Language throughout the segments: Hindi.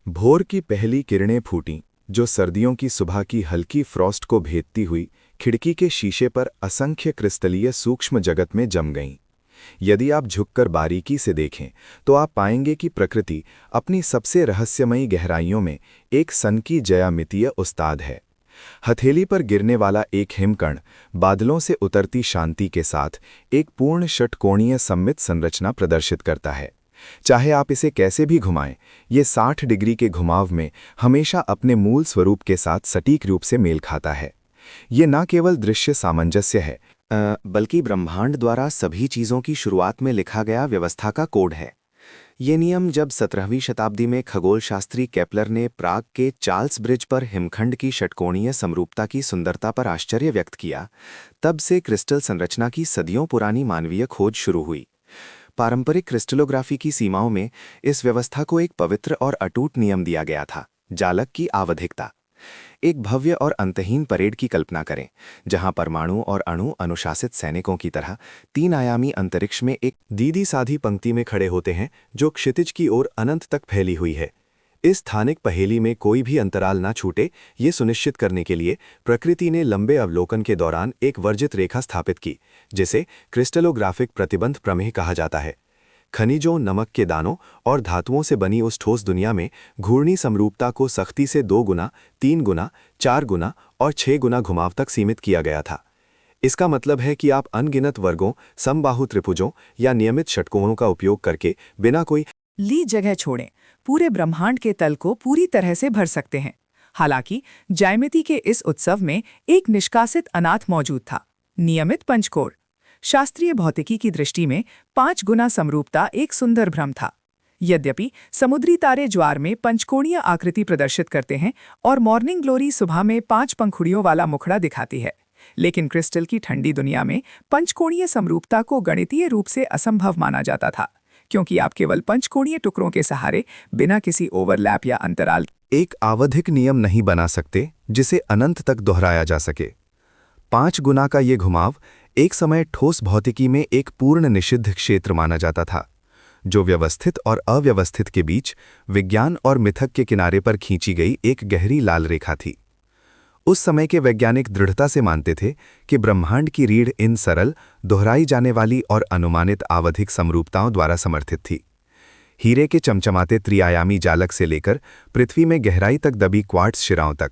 भोर की पहली किरणें फूटीं, जो सर्दियों की सुबह की हल्की फ्रॉस्ट को भेदती हुई खिड़की के शीशे पर असंख्य क्रिस्टलीय सूक्ष्म जगत में जम गईं। यदि आप झुककर बारीकी से देखें तो आप पाएंगे कि प्रकृति अपनी सबसे रहस्यमयी गहराइयों में एक सनकी ज्यामितीय उस्ताद है। हथेली पर गिरने वाला एक हिमकण बादलों से उतरती शांति के साथ एक पूर्ण षटकोणीय सममित संरचना प्रदर्शित करता है। चाहे आप इसे कैसे भी घुमाएं, ये 60 डिग्री के घुमाव में हमेशा अपने मूल स्वरूप के साथ सटीक रूप से मेल खाता है। ये न केवल दृश्य सामंजस्य है, बल्कि ब्रह्मांड द्वारा सभी चीज़ों की शुरुआत में लिखा गया व्यवस्था का कोड है। ये नियम जब 17वीं शताब्दी में खगोलशास्त्री केपलर ने प्राग के चार्ल्स ब्रिज पर हिमखंड की षटकोणीय समरूपता की सुंदरता पर आश्चर्य व्यक्त किया, तब से क्रिस्टल संरचना की सदियों पुरानी मानवीय खोज शुरू हुई। पारंपरिक क्रिस्टलोग्राफी की सीमाओं में इस व्यवस्था को एक पवित्र और अटूट नियम दिया गया था, जालक की आवधिकता। एक भव्य और अंतहीन परेड की कल्पना करें, जहां परमाणु और अणु अनुशासित सैनिकों की तरह 3 आयामी अंतरिक्ष में एक सीधी साधी पंक्ति में खड़े होते हैं, जो क्षितिज की ओर अनंत तक फैली हुई है। इस स्थानिक पहेली में कोई भी अंतराल ना छूटे, ये सुनिश्चित करने के लिए प्रकृति ने लंबे अवलोकन के दौरान एक वर्जित रेखा स्थापित की, जिसे क्रिस्टलोग्राफिक प्रतिबंध प्रमेय कहा जाता है। खनिजों, नमक के दानों और धातुओं से बनी उस ठोस दुनिया में घूर्णी समरूपता को सख्ती से 2 गुना, 3 गुना, 4 गुना और 6 गुना घुमाव तक सीमित किया गया था। इसका मतलब है कि आप अनगिनत वर्गों, समबाहु त्रिभुजों या नियमित षटकोणों का उपयोग करके बिना कोई ली जगह छोड़ें पूरे ब्रह्मांड के तल को पूरी तरह से भर सकते हैं। हालांकि ज्यामिति के इस उत्सव में एक निष्कासित अनाथ मौजूद था, नियमित पंचकोण। शास्त्रीय भौतिकी की दृष्टि में 5 गुना समरूपता एक सुंदर भ्रम था। यद्यपि समुद्री तारे ज्वार में पंचकोणीय आकृति प्रदर्शित करते हैं और मॉर्निंग ग्लोरी सुबह में 5 पंखुड़ियों वाला मुखड़ा दिखाती है, लेकिन क्रिस्टल की ठंडी दुनिया में पंचकोणीय समरूपता को गणितीय रूप से असंभव माना जाता था, क्योंकि आप केवल पंचकोणीय टुकड़ों के सहारे बिना किसी ओवरलैप या अंतराल एक आवधिक नियम नहीं बना सकते जिसे अनंत तक दोहराया जा सके। 5 गुना का ये घुमाव एक समय ठोस भौतिकी में एक पूर्ण निषिद्ध क्षेत्र माना जाता था, जो व्यवस्थित और अव्यवस्थित के बीच विज्ञान और मिथक के किनारे पर खींची गई एक गहरी लाल रेखा थी। उस समय के वैज्ञानिक दृढ़ता से मानते थे कि ब्रह्मांड की रीढ़ इन सरल, दोहराई जाने वाली और अनुमानित आवधिक समरूपताओं द्वारा समर्थित थी। हीरे के चमचमाते त्रिआयामी जालक से लेकर पृथ्वी में गहराई तक दबी क्वार्ट्ज शिराओं तक,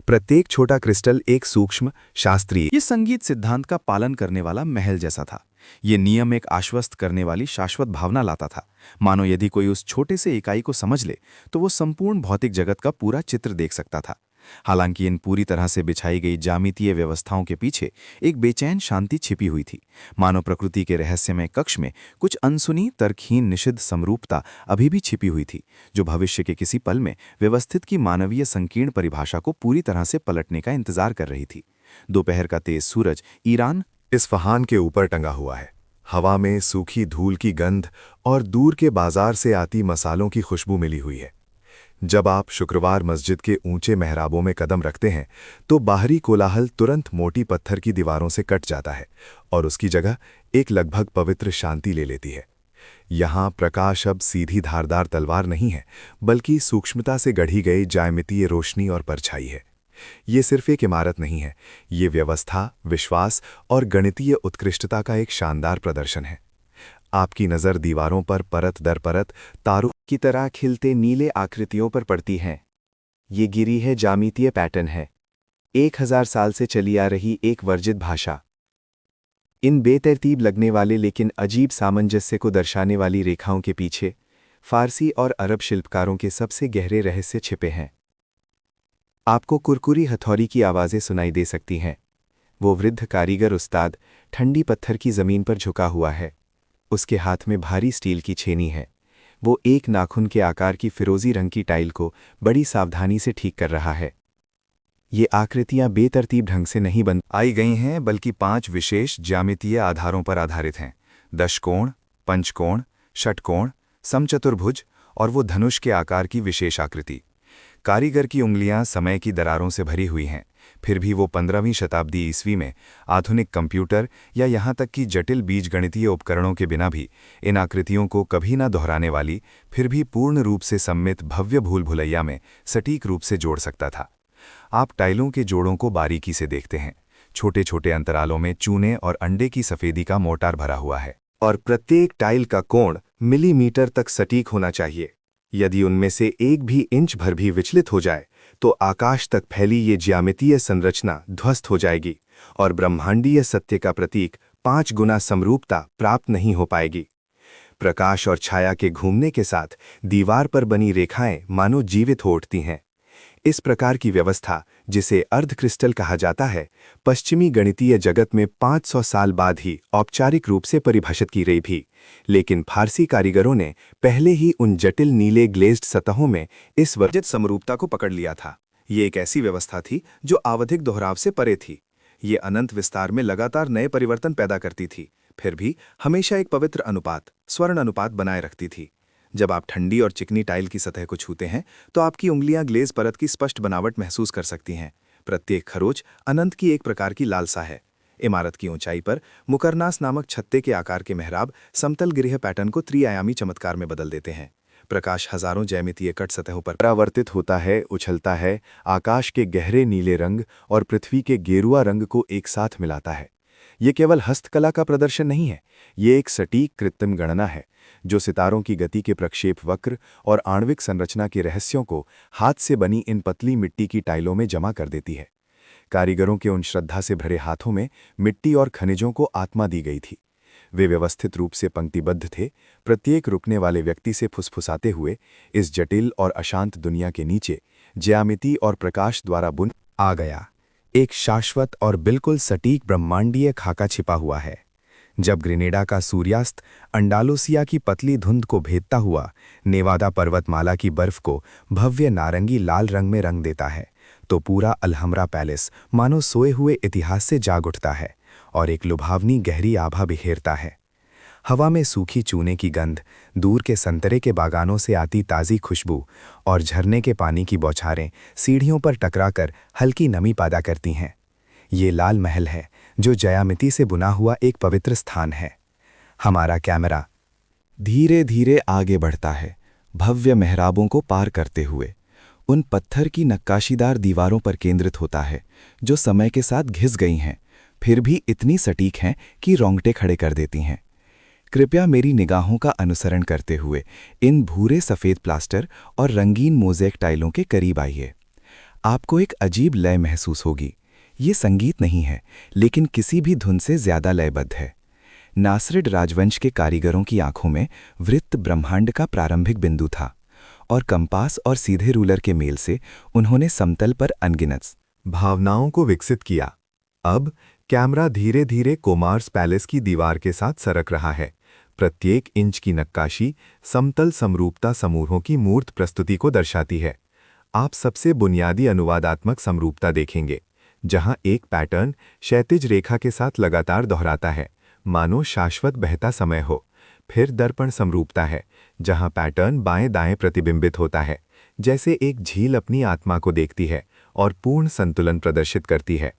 प्रत्येक छोटा क्रिस्टल एक सूक्ष्म, शास्त्रीय ये संगीत सिद्धांत का पालन करने वाला महल जैसा था। ये नियम एक आश्वस्त करने वाली शाश्वत भावना लाता था, मानो यदि कोई उस छोटे से इकाई को समझ ले तो वो संपूर्ण भौतिक जगत का पूरा चित्र देख सकता था। हालांकि इन पूरी तरह से बिछाई गई ज्यामितीय व्यवस्थाओं के पीछे एक बेचैन शांति छिपी हुई थी, मानो प्रकृति के रहस्यमय कक्ष में कुछ अनसुनी, तर्कहीन, निषिद्ध समरूपता अभी भी छिपी हुई थी, जो भविष्य के किसी पल में व्यवस्थित की मानवीय संकीर्ण परिभाषा को पूरी तरह से पलटने का इंतजार कर रही थी। दोपहर का तेज सूरज ईरान इस्फहान के ऊपर टंगा हुआ है। हवा में सूखी धूल की गंध और दूर के बाजार से आती मसालों की खुशबू मिली हुई है। जब आप शुक्रवार मस्जिद के ऊंचे मेहराबों में कदम रखते हैं तो बाहरी कोलाहल तुरंत मोटी पत्थर की दीवारों से कट जाता है और उसकी जगह एक लगभग पवित्र शांति ले लेती है। यहाँ प्रकाश अब सीधी धारदार तलवार नहीं है, बल्कि सूक्ष्मता से गढ़ी गई ज्यामितीय रोशनी और परछाई है। ये सिर्फ एक इमारत नहीं है, ये व्यवस्था, विश्वास और गणितीय उत्कृष्टता का एक शानदार प्रदर्शन है। आपकी नज़र दीवारों पर परत दर परत तारों की तरह खिलते नीले आकृतियों पर पड़ती है। ये गिरी है ज्यामितीय पैटर्न है, 1000 साल से चली आ रही एक वर्जित भाषा। इन बेतरतीब लगने वाले लेकिन अजीब सामंजस्य को दर्शाने वाली रेखाओं के पीछे फारसी और अरब शिल्पकारों के सबसे गहरे रहस्य छिपे हैं। आपको कुरकुरी हथौड़ी की आवाज़ें सुनाई दे सकती हैं। वो वृद्ध कारीगर उस्ताद ठंडी पत्थर की ज़मीन पर झुका हुआ है। उसके हाथ में भारी स्टील की छेनी है। वो एक नाखून के आकार की फिरोजी रंग की टाइल को बड़ी सावधानी से ठीक कर रहा है। ये आकृतियां बेतरतीब ढंग से नहीं बन आई गई हैं, बल्कि 5 विशेष ज्यामितीय आधारों पर आधारित हैं: दशकोण, पंचकोण, षटकोण, समचतुर्भुज और वो धनुष के आकार की विशेष आकृति। कारीगर की उंगलियां समय की दरारों से भरी हुई हैं, फिर भी वो 15वीं शताब्दी ईस्वी में आधुनिक कंप्यूटर या यहाँ तक कि जटिल बीजगणितीय उपकरणों के बिना भी इन आकृतियों को कभी ना दोहराने वाली, फिर भी पूर्ण रूप से सम्मित भव्य भूल भुलैया में सटीक रूप से जोड़ सकता था। आप टाइलों के जोड़ों को बारीकी से देखते हैं। छोटे छोटे अंतरालों में चूने और अंडे की सफेदी का मोटार भरा हुआ है, और प्रत्येक टाइल का कोण मिलीमीटर तक सटीक होना चाहिए। यदि उनमें से एक भी इंच भर भी विचलित हो जाए तो आकाश तक फैली ये ज्यामितीय संरचना ध्वस्त हो जाएगी और ब्रह्मांडीय सत्य का प्रतीक 5 गुना समरूपता प्राप्त नहीं हो पाएगी। प्रकाश और छाया के घूमने के साथ दीवार पर बनी रेखाएं मानो जीवित हो उठती हैं। इस प्रकार की व्यवस्था, जिसे अर्ध क्रिस्टल कहा जाता है, पश्चिमी गणितीय जगत में 500 साल बाद ही औपचारिक रूप से परिभाषित की गई थी, लेकिन फारसी कारीगरों ने पहले ही उन जटिल नीले ग्लेज्ड सतहों में इस वर्जित समरूपता को पकड़ लिया था। ये एक ऐसी व्यवस्था थी जो आवधिक दोहराव से परे थी। ये अनंत विस्तार में लगातार नए परिवर्तन पैदा करती थी, फिर भी हमेशा एक पवित्र अनुपात, स्वर्ण अनुपात बनाए रखती थी। जब आप ठंडी और चिकनी टाइल की सतह को छूते हैं तो आपकी उंगलियां ग्लेज परत की स्पष्ट बनावट महसूस कर सकती हैं। प्रत्येक खरोच अनंत की एक प्रकार की लालसा है। इमारत की ऊंचाई पर मुकरनास नामक छत्ते के आकार के मेहराब समतल गृह पैटर्न को त्रिआयामी चमत्कार में बदल देते हैं। प्रकाश हजारों ज्यामितीय कट सतहों पर परावर्तित होता है, उछलता है, आकाश के गहरे नीले रंग और पृथ्वी के गेरुआ रंग को एक साथ मिलाता है। ये केवल हस्तकला का प्रदर्शन नहीं है, ये एक सटीक कृत्रिम गणना है जो सितारों की गति के प्रक्षेप वक्र और आणविक संरचना के रहस्यों को हाथ से बनी इन पतली मिट्टी की टाइलों में जमा कर देती है। कारीगरों के उन श्रद्धा से भरे हाथों में मिट्टी और खनिजों को आत्मा दी गई थी। वे व्यवस्थित रूप से पंक्तिबद्ध थे, प्रत्येक रुकने वाले व्यक्ति से फुसफुसाते हुए इस जटिल और अशांत दुनिया के नीचे ज्यामिति और प्रकाश द्वारा बुन आ गया एक शाश्वत और बिल्कुल सटीक ब्रह्मांडीय खाका छिपा हुआ है। जब ग्रेनेडा का सूर्यास्त अंडालुसिया की पतली धुंध को भेदता हुआ नेवादा पर्वतमाला की बर्फ को भव्य नारंगी लाल रंग में रंग देता है, तो पूरा अलहम्रा पैलेस मानो सोए हुए इतिहास से जाग उठता है और एक लुभावनी गहरी आभा बिखेरता है। हवा में सूखी चूने की गंध, दूर के संतरे के बागानों से आती ताज़ी खुशबू और झरने के पानी की बौछारें सीढ़ियों पर टकराकर हल्की नमी पैदा करती हैं। ये लाल महल है जो ज्यामिति से बुना हुआ एक पवित्र स्थान है। हमारा कैमरा धीरे धीरे आगे बढ़ता है, भव्य मेहराबों को पार करते हुए उन पत्थर की नक्काशीदार दीवारों पर केंद्रित होता है जो समय के साथ घिस गई हैं, फिर भी इतनी सटीक हैं कि रोंगटे खड़े कर देती हैं। कृपया मेरी निगाहों का अनुसरण करते हुए इन भूरे सफ़ेद प्लास्टर और रंगीन मोज़ेक टाइलों के करीब आइए। आपको एक अजीब लय महसूस होगी। ये संगीत नहीं है, लेकिन किसी भी धुन से ज़्यादा लयबद्ध है। नासरिड राजवंश के कारीगरों की आंखों में वृत्त ब्रह्मांड का प्रारंभिक बिंदु था, और कंपास और सीधे रूलर के मेल से उन्होंने समतल पर अनगिनत भावनाओं को विकसित किया। अब कैमरा धीरे धीरे कोमार्स पैलेस की दीवार के साथ सरक रहा है। प्रत्येक इंच की नक्काशी समतल समरूपता समूहों की मूर्त प्रस्तुति को दर्शाती है। आप सबसे बुनियादी अनुवादात्मक समरूपता देखेंगे, जहां एक पैटर्न क्षैतिज रेखा के साथ लगातार दोहराता है, मानो शाश्वत बहता समय हो। फिर दर्पण समरूपता है, जहां पैटर्न बाएं दाएं प्रतिबिंबित होता है, जैसे एक झील अपनी आत्मा को देखती है और पूर्ण संतुलन प्रदर्शित करती है।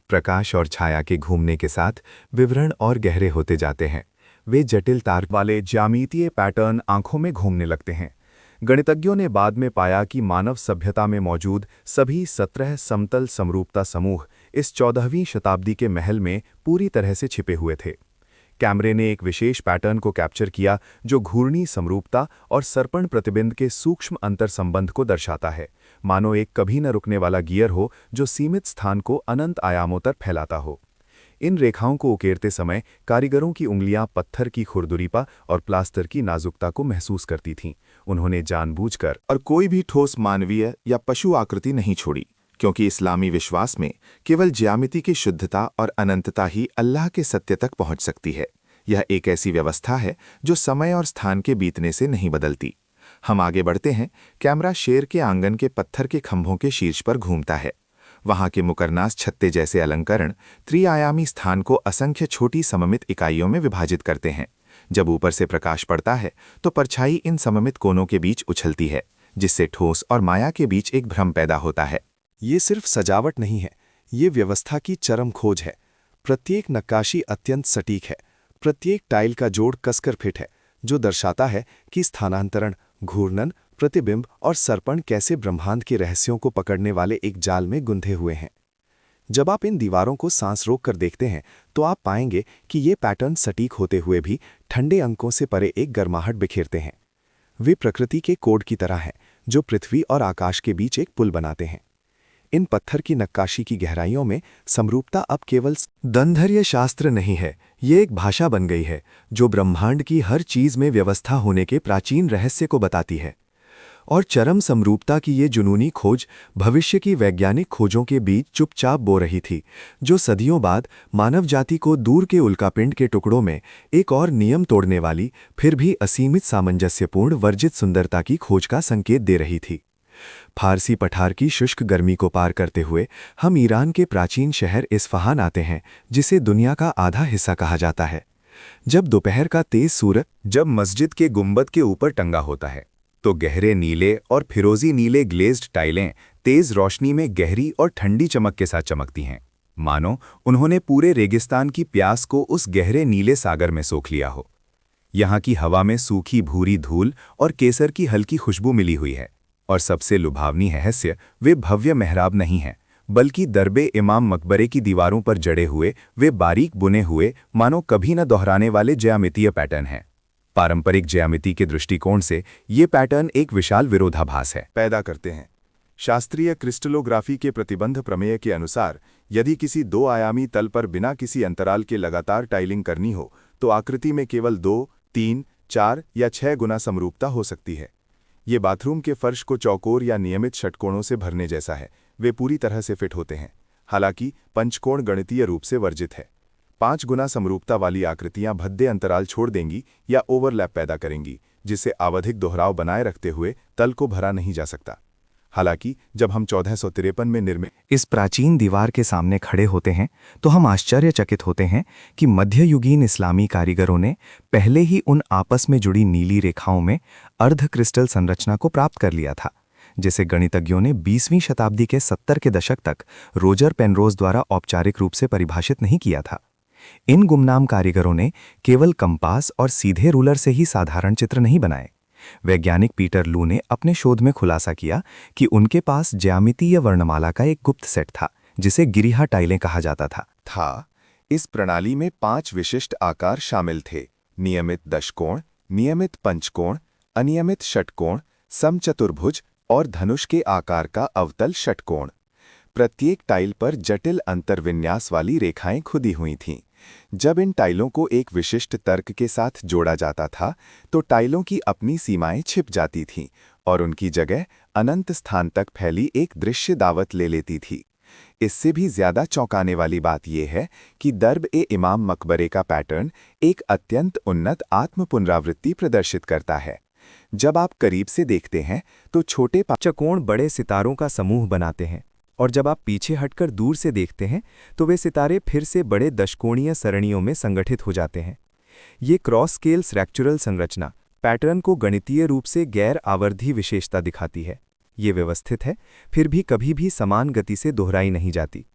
प्रकाश और छाया के घूमने के साथ विवरण और गहरे होते जाते हैं। वे जटिल तार वाले ज्यामितीय पैटर्न आंखों में घूमने लगते हैं। गणितज्ञों ने बाद में पाया कि मानव सभ्यता में मौजूद सभी 17 समतल समरूपता समूह इस 14वीं शताब्दी के महल में पूरी तरह से छिपे हुए थे। कैमरे ने एक विशेष पैटर्न को कैप्चर किया जो घूर्णी समरूपता और सर्पण प्रतिबिंब के सूक्ष्म अंतर संबंध को दर्शाता है, मानो एक कभी न रुकने वाला गियर हो जो सीमित स्थान को अनंत आयामों तक फैलाता हो। इन रेखाओं को उकेरते समय कारीगरों की उंगलियां पत्थर की खुरदुरीपा और प्लास्टर की नाजुकता को महसूस करती थीं। उन्होंने जानबूझकर और कोई भी ठोस मानवीय या पशु आकृति नहीं छोड़ी, क्योंकि इस्लामी विश्वास में केवल ज्यामिति की शुद्धता और अनंतता ही अल्लाह के सत्य तक पहुंच सकती है। यह एक ऐसी व्यवस्था है जो समय और स्थान के बीतने से नहीं बदलती। हम आगे बढ़ते हैं। कैमरा शेर के आंगन के पत्थर के खंभों के शीर्ष पर घूमता है। वहां के मुकरनास छत्ते जैसे अलंकरण त्रिआयामी स्थान को असंख्य छोटी सममित इकाइयों में विभाजित करते हैं। जब ऊपर से प्रकाश पड़ता है तो परछाई इन सममित कोनों के बीच उछलती है, जिससे ठोस और माया के बीच एक भ्रम पैदा होता है। ये सिर्फ सजावट नहीं है, ये व्यवस्था की चरम खोज है। प्रत्येक नक्काशी अत्यंत सटीक है, प्रत्येक टाइल का जोड़ कसकर फिट है, जो दर्शाता है कि स्थानांतरण, घूर्णन, प्रतिबिंब और सर्पण कैसे ब्रह्मांड के रहस्यों को पकड़ने वाले एक जाल में गुंथे हुए हैं। जब आप इन दीवारों को सांस रोक कर देखते हैं तो आप पाएंगे कि ये पैटर्न सटीक होते हुए भी ठंडे अंकों से परे एक गर्माहट बिखेरते हैं। वे प्रकृति के कोड की तरह हैं, जो पृथ्वी और आकाश के बीच एक पुल बनाते हैं। इन पत्थर की नक्काशी की गहराइयों में समरूपता अब केवल दंधर्य शास्त्र नहीं है, ये एक भाषा बन गई है जो ब्रह्मांड की हर चीज में व्यवस्था होने के प्राचीन रहस्य को बताती है। और चरम समरूपता की ये जुनूनी खोज भविष्य की वैज्ञानिक खोजों के बीच चुपचाप बो रही थी, जो सदियों बाद मानव जाति को दूर के उल्कापिंड के टुकड़ों में एक और नियम तोड़ने वाली फिर भी असीमित सामंजस्यपूर्ण वर्जित सुंदरता की खोज का संकेत दे रही थी। फारसी पठार की शुष्क गर्मी को पार करते हुए हम ईरान के प्राचीन शहर इस्फहान आते हैं, जिसे दुनिया का आधा हिस्सा कहा जाता है। जब दोपहर का तेज सूरज जब मस्जिद के गुंबद के ऊपर टंगा होता है तो गहरे नीले और फिरोजी नीले ग्लेज्ड टाइलें तेज रोशनी में गहरी और ठंडी चमक के साथ चमकती हैं, मानो उन्होंने पूरे रेगिस्तान की प्यास को उस गहरे नीले सागर में सोख लिया हो। यहाँ की हवा में सूखी भूरी धूल और केसर की हल्की खुशबू मिली हुई है, और सबसे लुभावनी रहस्य वे भव्य मेहराब नहीं हैं, बल्कि दरबे इमाम मकबरे की दीवारों पर जड़े हुए वे बारीक बुने हुए मानो कभी न दोहराने वाले ज्यामितीय पैटर्न हैं। पारंपरिक ज्यामिति के दृष्टिकोण से ये पैटर्न एक विशाल विरोधाभास है पैदा करते हैं। शास्त्रीय क्रिस्टलोग्राफी के प्रतिबंध प्रमेय के अनुसार यदि किसी दो आयामी तल पर बिना किसी अंतराल के लगातार टाइलिंग करनी हो तो आकृति में केवल 2, 3, 4 या 6 गुना समरूपता हो सकती है। ये बाथरूम के फर्श को चौकोर या नियमित षटकोणों से भरने जैसा है, वे पूरी तरह से फिट होते हैं। हालांकि पंचकोण गणितीय रूप से वर्जित है। 5 गुना समरूपता वाली आकृतियां भद्दे अंतराल छोड़ देंगी या ओवरलैप पैदा करेंगी, जिससे आवधिक दोहराव बनाए रखते हुए तल को भरा नहीं जा सकता। हालांकि जब हम 1453 में निर्मित इस प्राचीन दीवार के सामने खड़े होते हैं तो हम आश्चर्यचकित होते हैं कि मध्ययुगीन इस्लामी कारीगरों ने पहले ही उन आपस में जुड़ी नीली रेखाओं में अर्ध क्रिस्टल संरचना को प्राप्त कर लिया था, जिसे गणितज्ञों ने 20वीं शताब्दी के 70 के दशक तक रोजर पेनरोज द्वारा औपचारिक रूप से परिभाषित नहीं किया था। इन गुमनाम कारीगरों ने केवल कंपास और सीधे रूलर से ही साधारण चित्र नहीं बनाए। वैज्ञानिक पीटर लू ने अपने शोध में खुलासा किया कि उनके पास ज्यामितीय वर्णमाला का एक गुप्त सेट था, जिसे गिरिहा टाइलें कहा जाता था। इस प्रणाली में 5 विशिष्ट आकार शामिल थे: नियमित दशकोण, नियमित पंचकोण, अनियमित षटकोण, समचतुर्भुज और धनुष के आकार का अवतल षटकोण। प्रत्येक टाइल पर जटिल अंतर्विन्यास वाली रेखाएं खुदी हुई थीं। जब इन टाइलों को एक विशिष्ट तर्क के साथ जोड़ा जाता था तो टाइलों की अपनी सीमाएं छिप जाती थीं और उनकी जगह अनंत स्थान तक फैली एक दृश्य दावत ले लेती थी। इससे भी ज्यादा चौंकाने वाली बात यह है कि दरब-ए-इमाम मकबरे का पैटर्न एक अत्यंत उन्नत आत्म पुनरावृत्ति प्रदर्शित करता है। जब आप करीब से देखते हैं तो छोटे पंचकोण बड़े सितारों का समूह बनाते हैं, और जब आप पीछे हटकर दूर से देखते हैं तो वे सितारे फिर से बड़े दशकोणीय सरणियों में संगठित हो जाते हैं। ये क्रॉस स्केल स्ट्रक्चरल संरचना पैटर्न को गणितीय रूप से गैर आवर्धी विशेषता दिखाती है। ये व्यवस्थित है, फिर भी कभी भी समान गति से दोहराई नहीं जाती।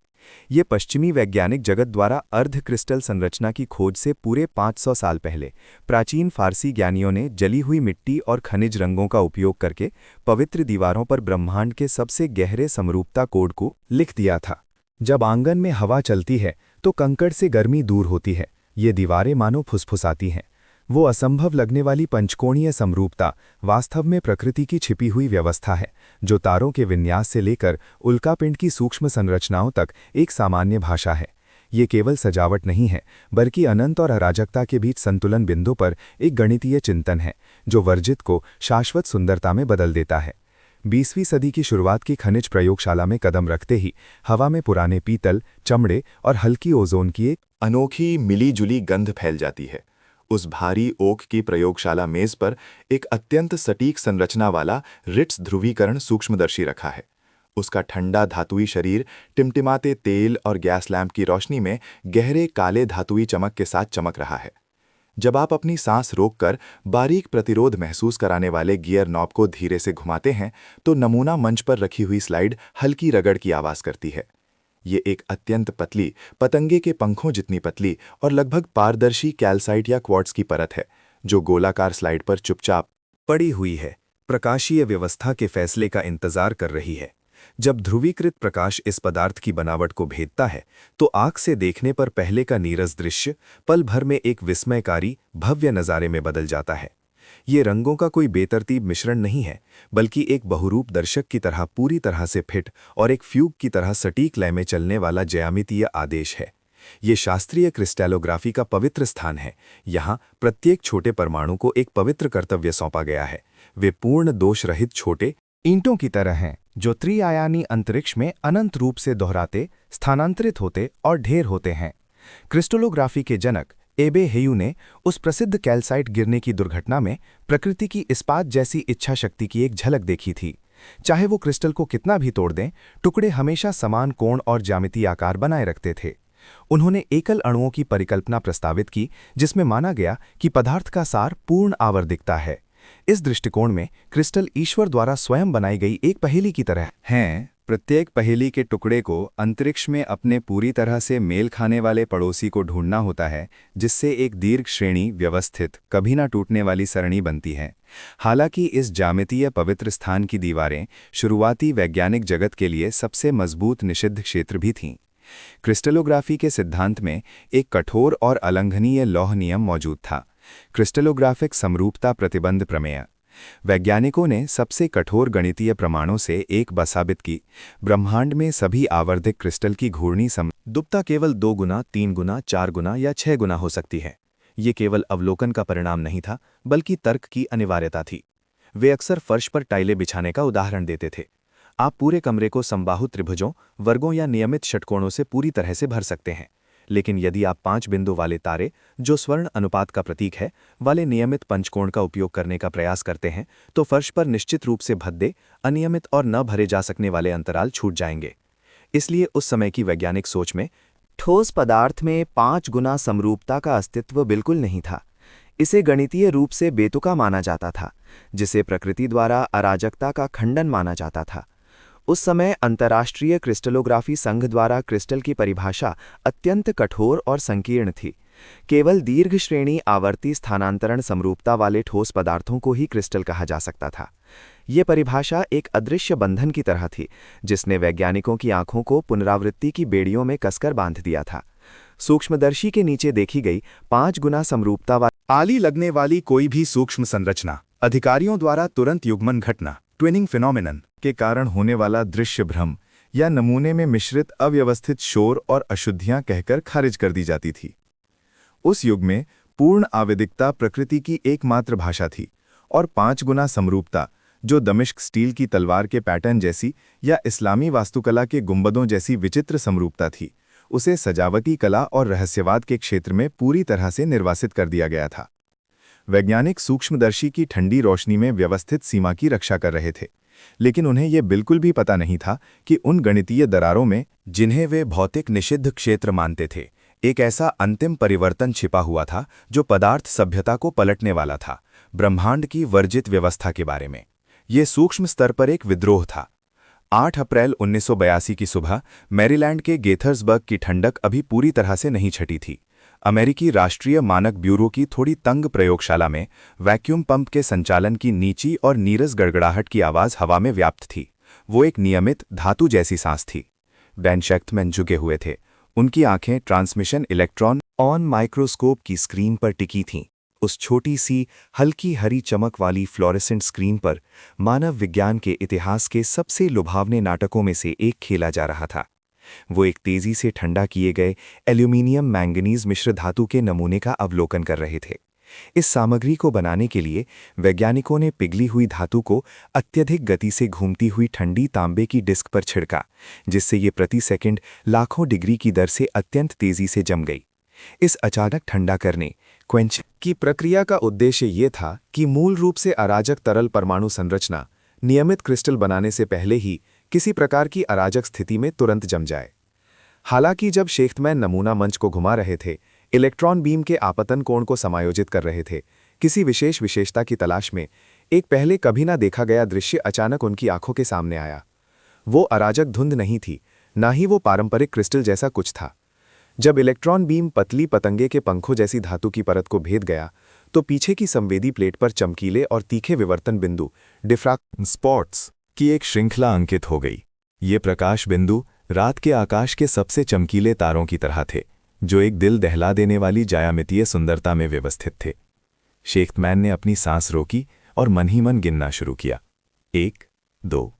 ये पश्चिमी वैज्ञानिक जगत द्वारा अर्ध क्रिस्टल संरचना की खोज से पूरे 500 साल पहले प्राचीन फारसी ज्ञानियों ने जली हुई मिट्टी और खनिज रंगों का उपयोग करके पवित्र दीवारों पर ब्रह्मांड के सबसे गहरे समरूपता कोड को लिख दिया था। जब आंगन में हवा चलती है तो कंकड़ से गर्मी दूर होती है, ये दीवारें मानो फुसफुसाती हैं। वो असंभव लगने वाली पंचकोणीय समरूपता वास्तव में प्रकृति की छिपी हुई व्यवस्था है, जो तारों के विन्यास से लेकर उल्कापिंड की सूक्ष्म संरचनाओं तक एक सामान्य भाषा है। ये केवल सजावट नहीं है, बल्कि अनंत और अराजकता के बीच संतुलन बिंदु पर एक गणितीय चिंतन है, जो वर्जित को शाश्वत सुंदरता में बदल देता है। 20वीं सदी की शुरुआत की खनिज प्रयोगशाला में कदम रखते ही हवा में पुराने पीतल, चमड़े और हल्की ओजोन की एक अनोखी मिली-जुली गंध फैल जाती है। उस भारी ओक की प्रयोगशाला मेज पर एक अत्यंत सटीक संरचना वाला रिट्स ध्रुवीकरण सूक्ष्मदर्शी रखा है। उसका ठंडा धातुई शरीर टिमटिमाते तेल और गैस लैंप की रोशनी में गहरे काले धातुई चमक के साथ चमक रहा है। जब आप अपनी सांस रोककर बारीक प्रतिरोध महसूस कराने वाले गियर नॉब को धीरे से घुमाते हैं तो नमूना मंच पर रखी हुई स्लाइड हल्की रगड़ की आवाज करती है। ये एक अत्यंत पतली, पतंगे के पंखों जितनी पतली और लगभग पारदर्शी कैल्साइट या क्वार्ट्ज की परत है, जो गोलाकार स्लाइड पर चुपचाप पड़ी हुई है, प्रकाशीय व्यवस्था के फैसले का इंतजार कर रही है। जब ध्रुवीकृत प्रकाश इस पदार्थ की बनावट को भेदता है तो आंख से देखने पर पहले का नीरस दृश्य पल भर में एक विस्मयकारी, भव्य नज़ारे में बदल जाता है। ये रंगों का कोई बेतरतीब मिश्रण नहीं है, बल्कि एक बहुरूप दर्शक की तरह पूरी तरह से फिट और एक फ्यूग की तरह सटीक लय में चलने वाला ज्यामितीय आदेश है। ये शास्त्रीय क्रिस्टलोग्राफी का पवित्र स्थान है। यहाँ प्रत्येक छोटे परमाणु को एक पवित्र कर्तव्य सौंपा गया है। वे पूर्ण दोष रहित छोटे ईंटों की तरह हैं, जो त्रिआयामी अंतरिक्ष में अनंत रूप से दोहराते, स्थानांतरित होते और ढेर होते हैं। क्रिस्टलोग्राफी के जनक एबे हेयू ने उस प्रसिद्ध कैल्साइट गिरने की दुर्घटना में प्रकृति की इस्पात जैसी इच्छा शक्ति की एक झलक देखी थी। चाहे वो क्रिस्टल को कितना भी तोड़ दें, टुकड़े हमेशा समान कोण और ज्यामितीय आकार बनाए रखते थे। उन्होंने एकल अणुओं की परिकल्पना प्रस्तावित की, जिसमें माना गया कि पदार्थ का सार पूर्ण आवर दिखता है। इस दृष्टिकोण में क्रिस्टल ईश्वर द्वारा स्वयं बनाई गई एक पहेली की तरह हैं। प्रत्येक पहेली के टुकड़े को अंतरिक्ष में अपने पूरी तरह से मेल खाने वाले पड़ोसी को ढूंढना होता है, जिससे एक दीर्घ श्रेणी, व्यवस्थित, कभी ना टूटने वाली सरणी बनती है। हालांकि इस ज्यामितीय पवित्र स्थान की दीवारें शुरुआती वैज्ञानिक जगत के लिए सबसे मजबूत निषिद्ध क्षेत्र भी थीं। क्रिस्टलोग्राफी के सिद्धांत में एक कठोर और अलंघनीय लौह नियम मौजूद था, क्रिस्टलोग्राफिक समरूपता प्रतिबंध प्रमेय। वैज्ञानिकों ने सबसे कठोर गणितीय प्रमाणों से एक साबित की, ब्रह्मांड में सभी आवर्धिक क्रिस्टल की घूर्णी समरूपता केवल 2 गुना, 3 गुना, 4 गुना या 6 गुना हो सकती है। ये केवल अवलोकन का परिणाम नहीं था, बल्कि तर्क की अनिवार्यता थी। वे अक्सर फर्श पर टाइलें बिछाने का उदाहरण देते थे। आप पूरे कमरे को समबाहु त्रिभुजों, वर्गों या नियमित षटकोणों से पूरी तरह से भर सकते हैं, लेकिन यदि आप 5 बिंदु वाले तारे, जो स्वर्ण अनुपात का प्रतीक है, वाले नियमित पंचकोण का उपयोग करने का प्रयास करते हैं, तो फर्श पर निश्चित रूप से भद्दे, अनियमित और न भरे जा सकने वाले अंतराल छूट जाएंगे। इसलिए उस समय की वैज्ञानिक सोच में ठोस पदार्थ में 5 गुना समरूपता का अस्तित्व बिल्कुल नहीं था। इसे गणितीय रूप से बेतुका माना जाता था, जिसे प्रकृति द्वारा अराजकता का खंडन माना जाता था। उस समय अंतर्राष्ट्रीय क्रिस्टलोग्राफी संघ द्वारा क्रिस्टल की परिभाषा अत्यंत कठोर और संकीर्ण थी। केवल दीर्घ श्रेणी आवर्ती स्थानांतरण समरूपता वाले ठोस पदार्थों को ही क्रिस्टल कहा जा सकता था। ये परिभाषा एक अदृश्य बंधन की तरह थी, जिसने वैज्ञानिकों की आंखों को पुनरावृत्ति की बेड़ियों में कसकर बांध दिया था। सूक्ष्मदर्शी के नीचे देखी गई 5 गुना समरूपता वाली आली लगने वाली कोई भी सूक्ष्म संरचना अधिकारियों द्वारा तुरंत युग्मन घटना, ट्विनिंग फिनोमिनन के कारण होने वाला दृश्य भ्रम या नमूने में मिश्रित अव्यवस्थित शोर और अशुद्धियां कहकर खारिज कर दी जाती थी। उस युग में पूर्ण आवेदिकता प्रकृति की एकमात्र भाषा थी और 5 गुना समरूपता, जो दमिश्क स्टील की तलवार के पैटर्न जैसी या इस्लामी वास्तुकला के गुंबदों जैसी विचित्र समरूपता थी, उसे सजावटी कला और रहस्यवाद के क्षेत्र में पूरी तरह से निर्वासित कर दिया गया था। वैज्ञानिक सूक्ष्मदर्शी की ठंडी रोशनी में व्यवस्थित सीमा की रक्षा कर रहे थे, लेकिन उन्हें यह बिल्कुल भी पता नहीं था कि उन गणितीय दरारों में, जिन्हें वे भौतिक निषिद्ध क्षेत्र मानते थे, एक ऐसा अंतिम परिवर्तन छिपा हुआ था जो पदार्थ सभ्यता को पलटने वाला था, ब्रह्मांड की वर्जित व्यवस्था के बारे में। ये सूक्ष्म स्तर पर एक विद्रोह था। 8 अप्रैल 1982 की सुबह मैरीलैंड के गेथर्सबर्ग की ठंडक अभी पूरी तरह से नहीं छटी थी। अमेरिकी राष्ट्रीय मानक ब्यूरो की थोड़ी तंग प्रयोगशाला में वैक्यूम पंप के संचालन की नीची और नीरस गड़गड़ाहट की आवाज़ हवा में व्याप्त थी। वो एक नियमित धातु जैसी सांस थी। डैन शेख्तमैन झुके हुए थे। उनकी आंखें ट्रांसमिशन इलेक्ट्रॉन ऑन माइक्रोस्कोप की स्क्रीन पर टिकी थीं। उस छोटी सी हल्की हरी चमक वाली फ्लोरेसेंट स्क्रीन पर मानव विज्ञान के इतिहास के सबसे लुभावने नाटकों में से एक खेला जा रहा था। वो एक तेजी से ठंडा किए गए एल्यूमिनियम मैंगनीज मिश्र धातु के नमूने का अवलोकन कर रहे थे। इस सामग्री को बनाने के लिए वैज्ञानिकों ने पिघली हुई धातु को अत्यधिक गति से घूमती हुई ठंडी तांबे की डिस्क पर छिड़का, जिससे ये प्रति सेकंड लाखों डिग्री की दर से अत्यंत तेजी से जम गई। इस अचानक ठंडा करने क्वेंच की प्रक्रिया का उद्देश्य ये था कि मूल रूप से अराजक तरल परमाणु संरचना नियमित क्रिस्टल बनाने से पहले ही किसी प्रकार की अराजक स्थिति में तुरंत जम जाए। हालांकि जब शेख्तमैन नमूना मंच को घुमा रहे थे, इलेक्ट्रॉन बीम के आपतन कोण को समायोजित कर रहे थे। किसी विशेष विशेषता की तलाश में एक पहले कभी ना देखा गया दृश्य अचानक उनकी आंखों के सामने आया। वो अराजक धुंध नहीं थी, ना ही वो पारंपरिक क्रिस्टल जैसा कुछ था। जब इलेक्ट्रॉन बीम पतली पतंगे के पंखों जैसी धातु की परत को भेद गया, तो पीछे की संवेदी प्लेट पर चमकीले और तीखे विवर्तन बिंदु डिफ्रैक्शन स्पॉट्स की एक श्रृंखला अंकित हो गई। ये प्रकाश बिंदु रात के आकाश के सबसे चमकीले तारों की तरह थे, जो एक दिल दहला देने वाली ज्यामितीय सुंदरता में व्यवस्थित थे। शेख्तमैन ने अपनी सांस रोकी और मन ही मन गिनना शुरू किया। 1, 2,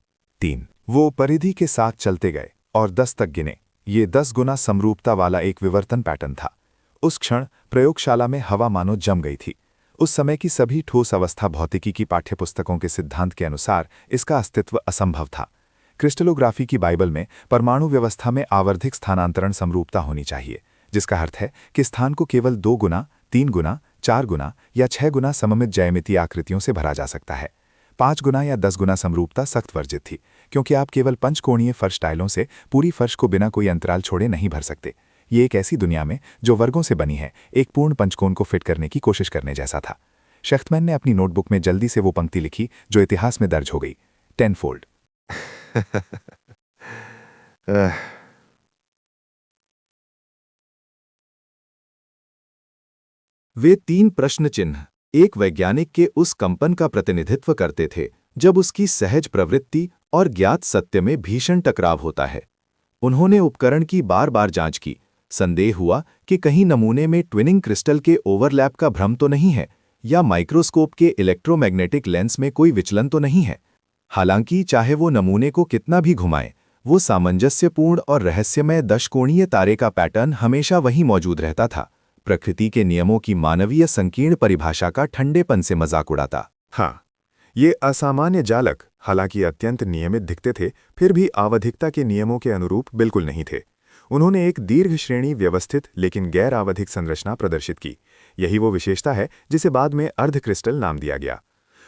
3। वो परिधि के साथ चलते गए और 10 तक गिने। ये 10 गुना समरूपता वाला एक विवर्तन पैटर्न था। उस क्षण प्रयोगशाला में हवा मानो जम गई थी। उस समय की सभी ठोस अवस्था भौतिकी की पाठ्यपुस्तकों के सिद्धांत के अनुसार इसका अस्तित्व असंभव था। क्रिस्टलोग्राफी की बाइबल में परमाणु व्यवस्था में आवर्धिक स्थानांतरण समरूपता होनी चाहिए, जिसका अर्थ है कि स्थान को केवल 2 गुना, 3 गुना, 4 गुना या 6 गुना सममित ज्यामितीय आकृतियों से भरा जा सकता है। 5 गुना या 10 गुना समरूपता सख्त वर्जित थी, क्योंकि आप केवल पंचकोणीय फर्श टाइलों से पूरी फर्श को बिना कोई अंतराल छोड़े नहीं भर सकते। ये एक ऐसी दुनिया में जो वर्गों से बनी है, एक पूर्ण पंचकोण को फिट करने की कोशिश करने जैसा था। शेख्तमैन ने अपनी नोटबुक में जल्दी से वो पंक्ति लिखी जो इतिहास में दर्ज हो गई, 10 फोल्ड। वे 3 प्रश्न चिन्ह एक वैज्ञानिक के उस कंपन का प्रतिनिधित्व करते थे जब उसकी सहज प्रवृत्ति और ज्ञात सत्य में भीषण टकराव होता है। उन्होंने उपकरण की बार बार जांच की। संदेह हुआ कि कहीं नमूने में ट्विनिंग क्रिस्टल के ओवरलैप का भ्रम तो नहीं है, या माइक्रोस्कोप के इलेक्ट्रोमैग्नेटिक लेंस में कोई विचलन तो नहीं है। हालांकि चाहे वो नमूने को कितना भी घुमाए, वो सामंजस्यपूर्ण और रहस्यमय दशकोणीय तारे का पैटर्न हमेशा वहीं मौजूद रहता था, प्रकृति के नियमों की मानवीय संकीर्ण परिभाषा का ठंडेपन से मजाक उड़ाता। हाँ, ये असामान्य जालक हालांकि अत्यंत नियमित दिखते थे, फिर भी आवधिकता के नियमों के अनुरूप बिल्कुल नहीं थे। उन्होंने एक दीर्घ श्रेणी व्यवस्थित लेकिन गैर आवधिक संरचना प्रदर्शित की। यही वो विशेषता है जिसे बाद में अर्ध क्रिस्टल नाम दिया गया।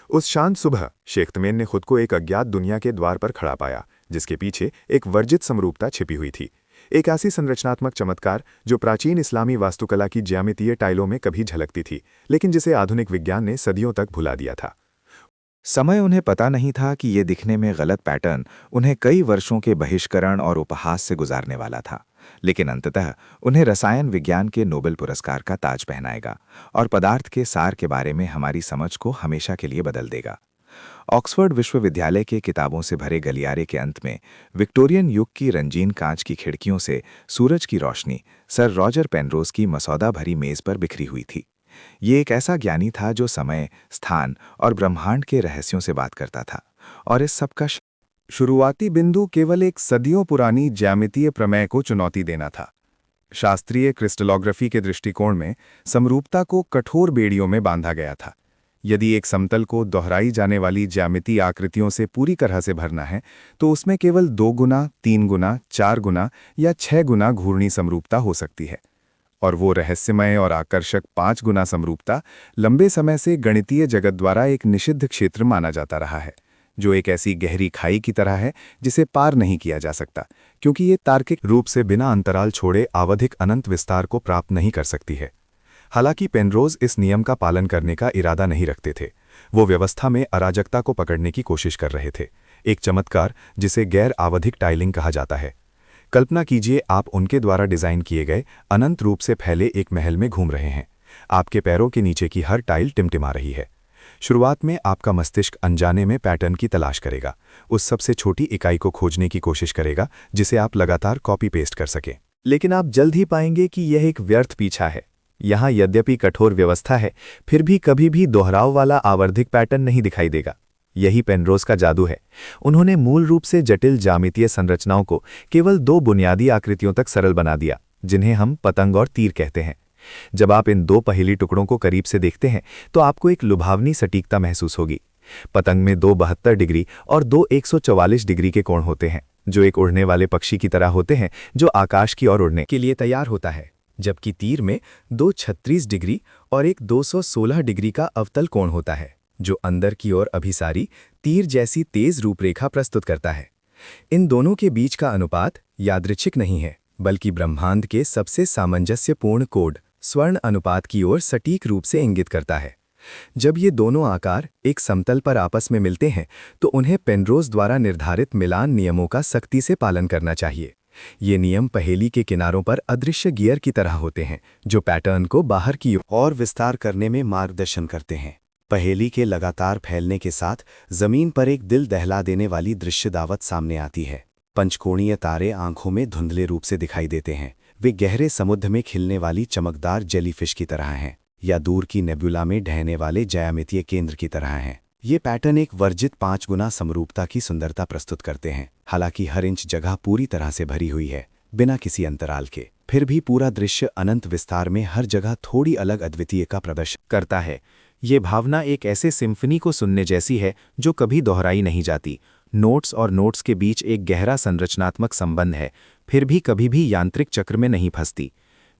उस शांत सुबह शेख्तमैन ने खुद को एक अज्ञात दुनिया के द्वार पर खड़ा पाया, जिसके पीछे एक वर्जित समरूपता छिपी हुई थी। एक ऐसी संरचनात्मक चमत्कार जो प्राचीन इस्लामी वास्तुकला की ज्यामितीय टाइलों में कभी झलकती थी, लेकिन जिसे आधुनिक विज्ञान ने सदियों तक भुला दिया था। समय उन्हें पता नहीं था कि ये दिखने में गलत पैटर्न उन्हें कई वर्षों के बहिष्करण और उपहास से गुजारने वाला था, लेकिन अंततः उन्हें रसायन विज्ञान के नोबेल पुरस्कार का ताज पहनाएगा और पदार्थ के सार के बारे में हमारी समझ को हमेशा के लिए बदल देगा। ऑक्सफोर्ड विश्वविद्यालय के किताबों से भरे गलियारे के अंत में विक्टोरियन युग की रंगीन कांच की खिड़कियों से सूरज की रोशनी सर रॉजर पेनरोज की मसौदा भरी मेज पर बिखरी हुई थी। ये एक ऐसा ज्ञानी था जो समय, स्थान और ब्रह्मांड के रहस्यों से बात करता था, और इस सब का शुरुआती बिंदु केवल एक सदियों पुरानी ज्यामितीय प्रमेय को चुनौती देना था। शास्त्रीय क्रिस्टलोग्राफी के दृष्टिकोण में समरूपता को कठोर बेड़ियों में बांधा गया था। यदि एक समतल को दोहराई जाने वाली ज्यामितीय आकृतियों से पूरी तरह से भरना है, तो उसमें केवल 2 गुना, 3 गुना, 4 गुना या 6 गुना घूर्णी समरूपता हो सकती है। और वो रहस्यमय और आकर्षक 5 गुना समरूपता लंबे समय से गणितीय जगत द्वारा एक निषिद्ध क्षेत्र माना जाता रहा है, जो एक ऐसी गहरी खाई की तरह है जिसे पार नहीं किया जा सकता, क्योंकि ये तार्किक रूप से बिना अंतराल छोड़े आवधिक अनंत विस्तार को प्राप्त नहीं कर सकती है। हालांकि पेनरोज इस नियम का पालन करने का इरादा नहीं रखते थे। वो व्यवस्था में अराजकता को पकड़ने की कोशिश कर रहे थे, एक चमत्कार जिसे गैर आवधिक टाइलिंग कहा जाता है। कल्पना कीजिए, आप उनके द्वारा डिजाइन किए गए अनंत रूप से फैले एक महल में घूम रहे हैं। आपके पैरों के नीचे की हर टाइल टिमटिमा रही है। शुरुआत में आपका मस्तिष्क अनजाने में पैटर्न की तलाश करेगा, उस सबसे छोटी इकाई को खोजने की कोशिश करेगा जिसे आप लगातार कॉपी पेस्ट कर सकें। लेकिन आप जल्द ही पाएंगे कि यह एक व्यर्थ पीछा है। यहाँ यद्यपि कठोर व्यवस्था है, फिर भी कभी भी दोहराव वाला आवर्धिक पैटर्न नहीं दिखाई देगा। यही पेनरोज का जादू है। उन्होंने मूल रूप से जटिल ज्यामितीय संरचनाओं को केवल 2 बुनियादी आकृतियों तक सरल बना दिया, जिन्हें हम पतंग और तीर कहते हैं। जब आप इन 2 पहेली टुकड़ों को करीब से देखते हैं तो आपको एक लुभावनी सटीकता महसूस होगी। पतंग में 2 72 डिग्री और 2 144 डिग्री के कोण होते हैं, जो एक उड़ने वाले पक्षी की तरह होते हैं जो आकाश की ओर उड़ने के लिए तैयार होता है, जबकि तीर में 2 36 डिग्री और एक 216 डिग्री का अवतल कोण होता है, जो अंदर की ओर अभिसारी तीर जैसी तेज रूपरेखा प्रस्तुत करता है। इन दोनों के बीच का अनुपात यादृच्छिक नहीं है, बल्कि ब्रह्मांड के सबसे सामंजस्यपूर्ण कोड स्वर्ण अनुपात की ओर सटीक रूप से इंगित करता है। जब ये दोनों आकार एक समतल पर आपस में मिलते हैं तो उन्हें पेनरोज द्वारा निर्धारित मिलान नियमों का सख्ती से पालन करना चाहिए। ये नियम पहेली के किनारों पर अदृश्य गियर की तरह होते हैं जो पैटर्न को बाहर की ओर विस्तार करने में मार्गदर्शन करते हैं। पहेली के लगातार फैलने के साथ जमीन पर एक दिल दहला देने वाली दृश्य दावत सामने आती है। पंचकोणीय तारे आंखों में धुंधले रूप से दिखाई देते हैं। वे गहरे समुद्र में खिलने वाली चमकदार जेलीफिश की तरह हैं या दूर की नेबुला में ढहने वाले ज्यामितीय केंद्र की तरह हैं। ये पैटर्न एक वर्जित 5 गुना समरूपता की सुंदरता प्रस्तुत करते हैं। हालांकि हर इंच जगह पूरी तरह से भरी हुई है, बिना किसी अंतराल के, फिर भी पूरा दृश्य अनंत विस्तार में हर जगह थोड़ी अलग अद्वितीय का प्रदर्शन करता है। ये भावना एक ऐसे सिम्फनी को सुनने जैसी है जो कभी दोहराई नहीं जाती। नोट्स और नोट्स के बीच एक गहरा संरचनात्मक संबंध है, फिर भी कभी भी यांत्रिक चक्र में नहीं फंसती।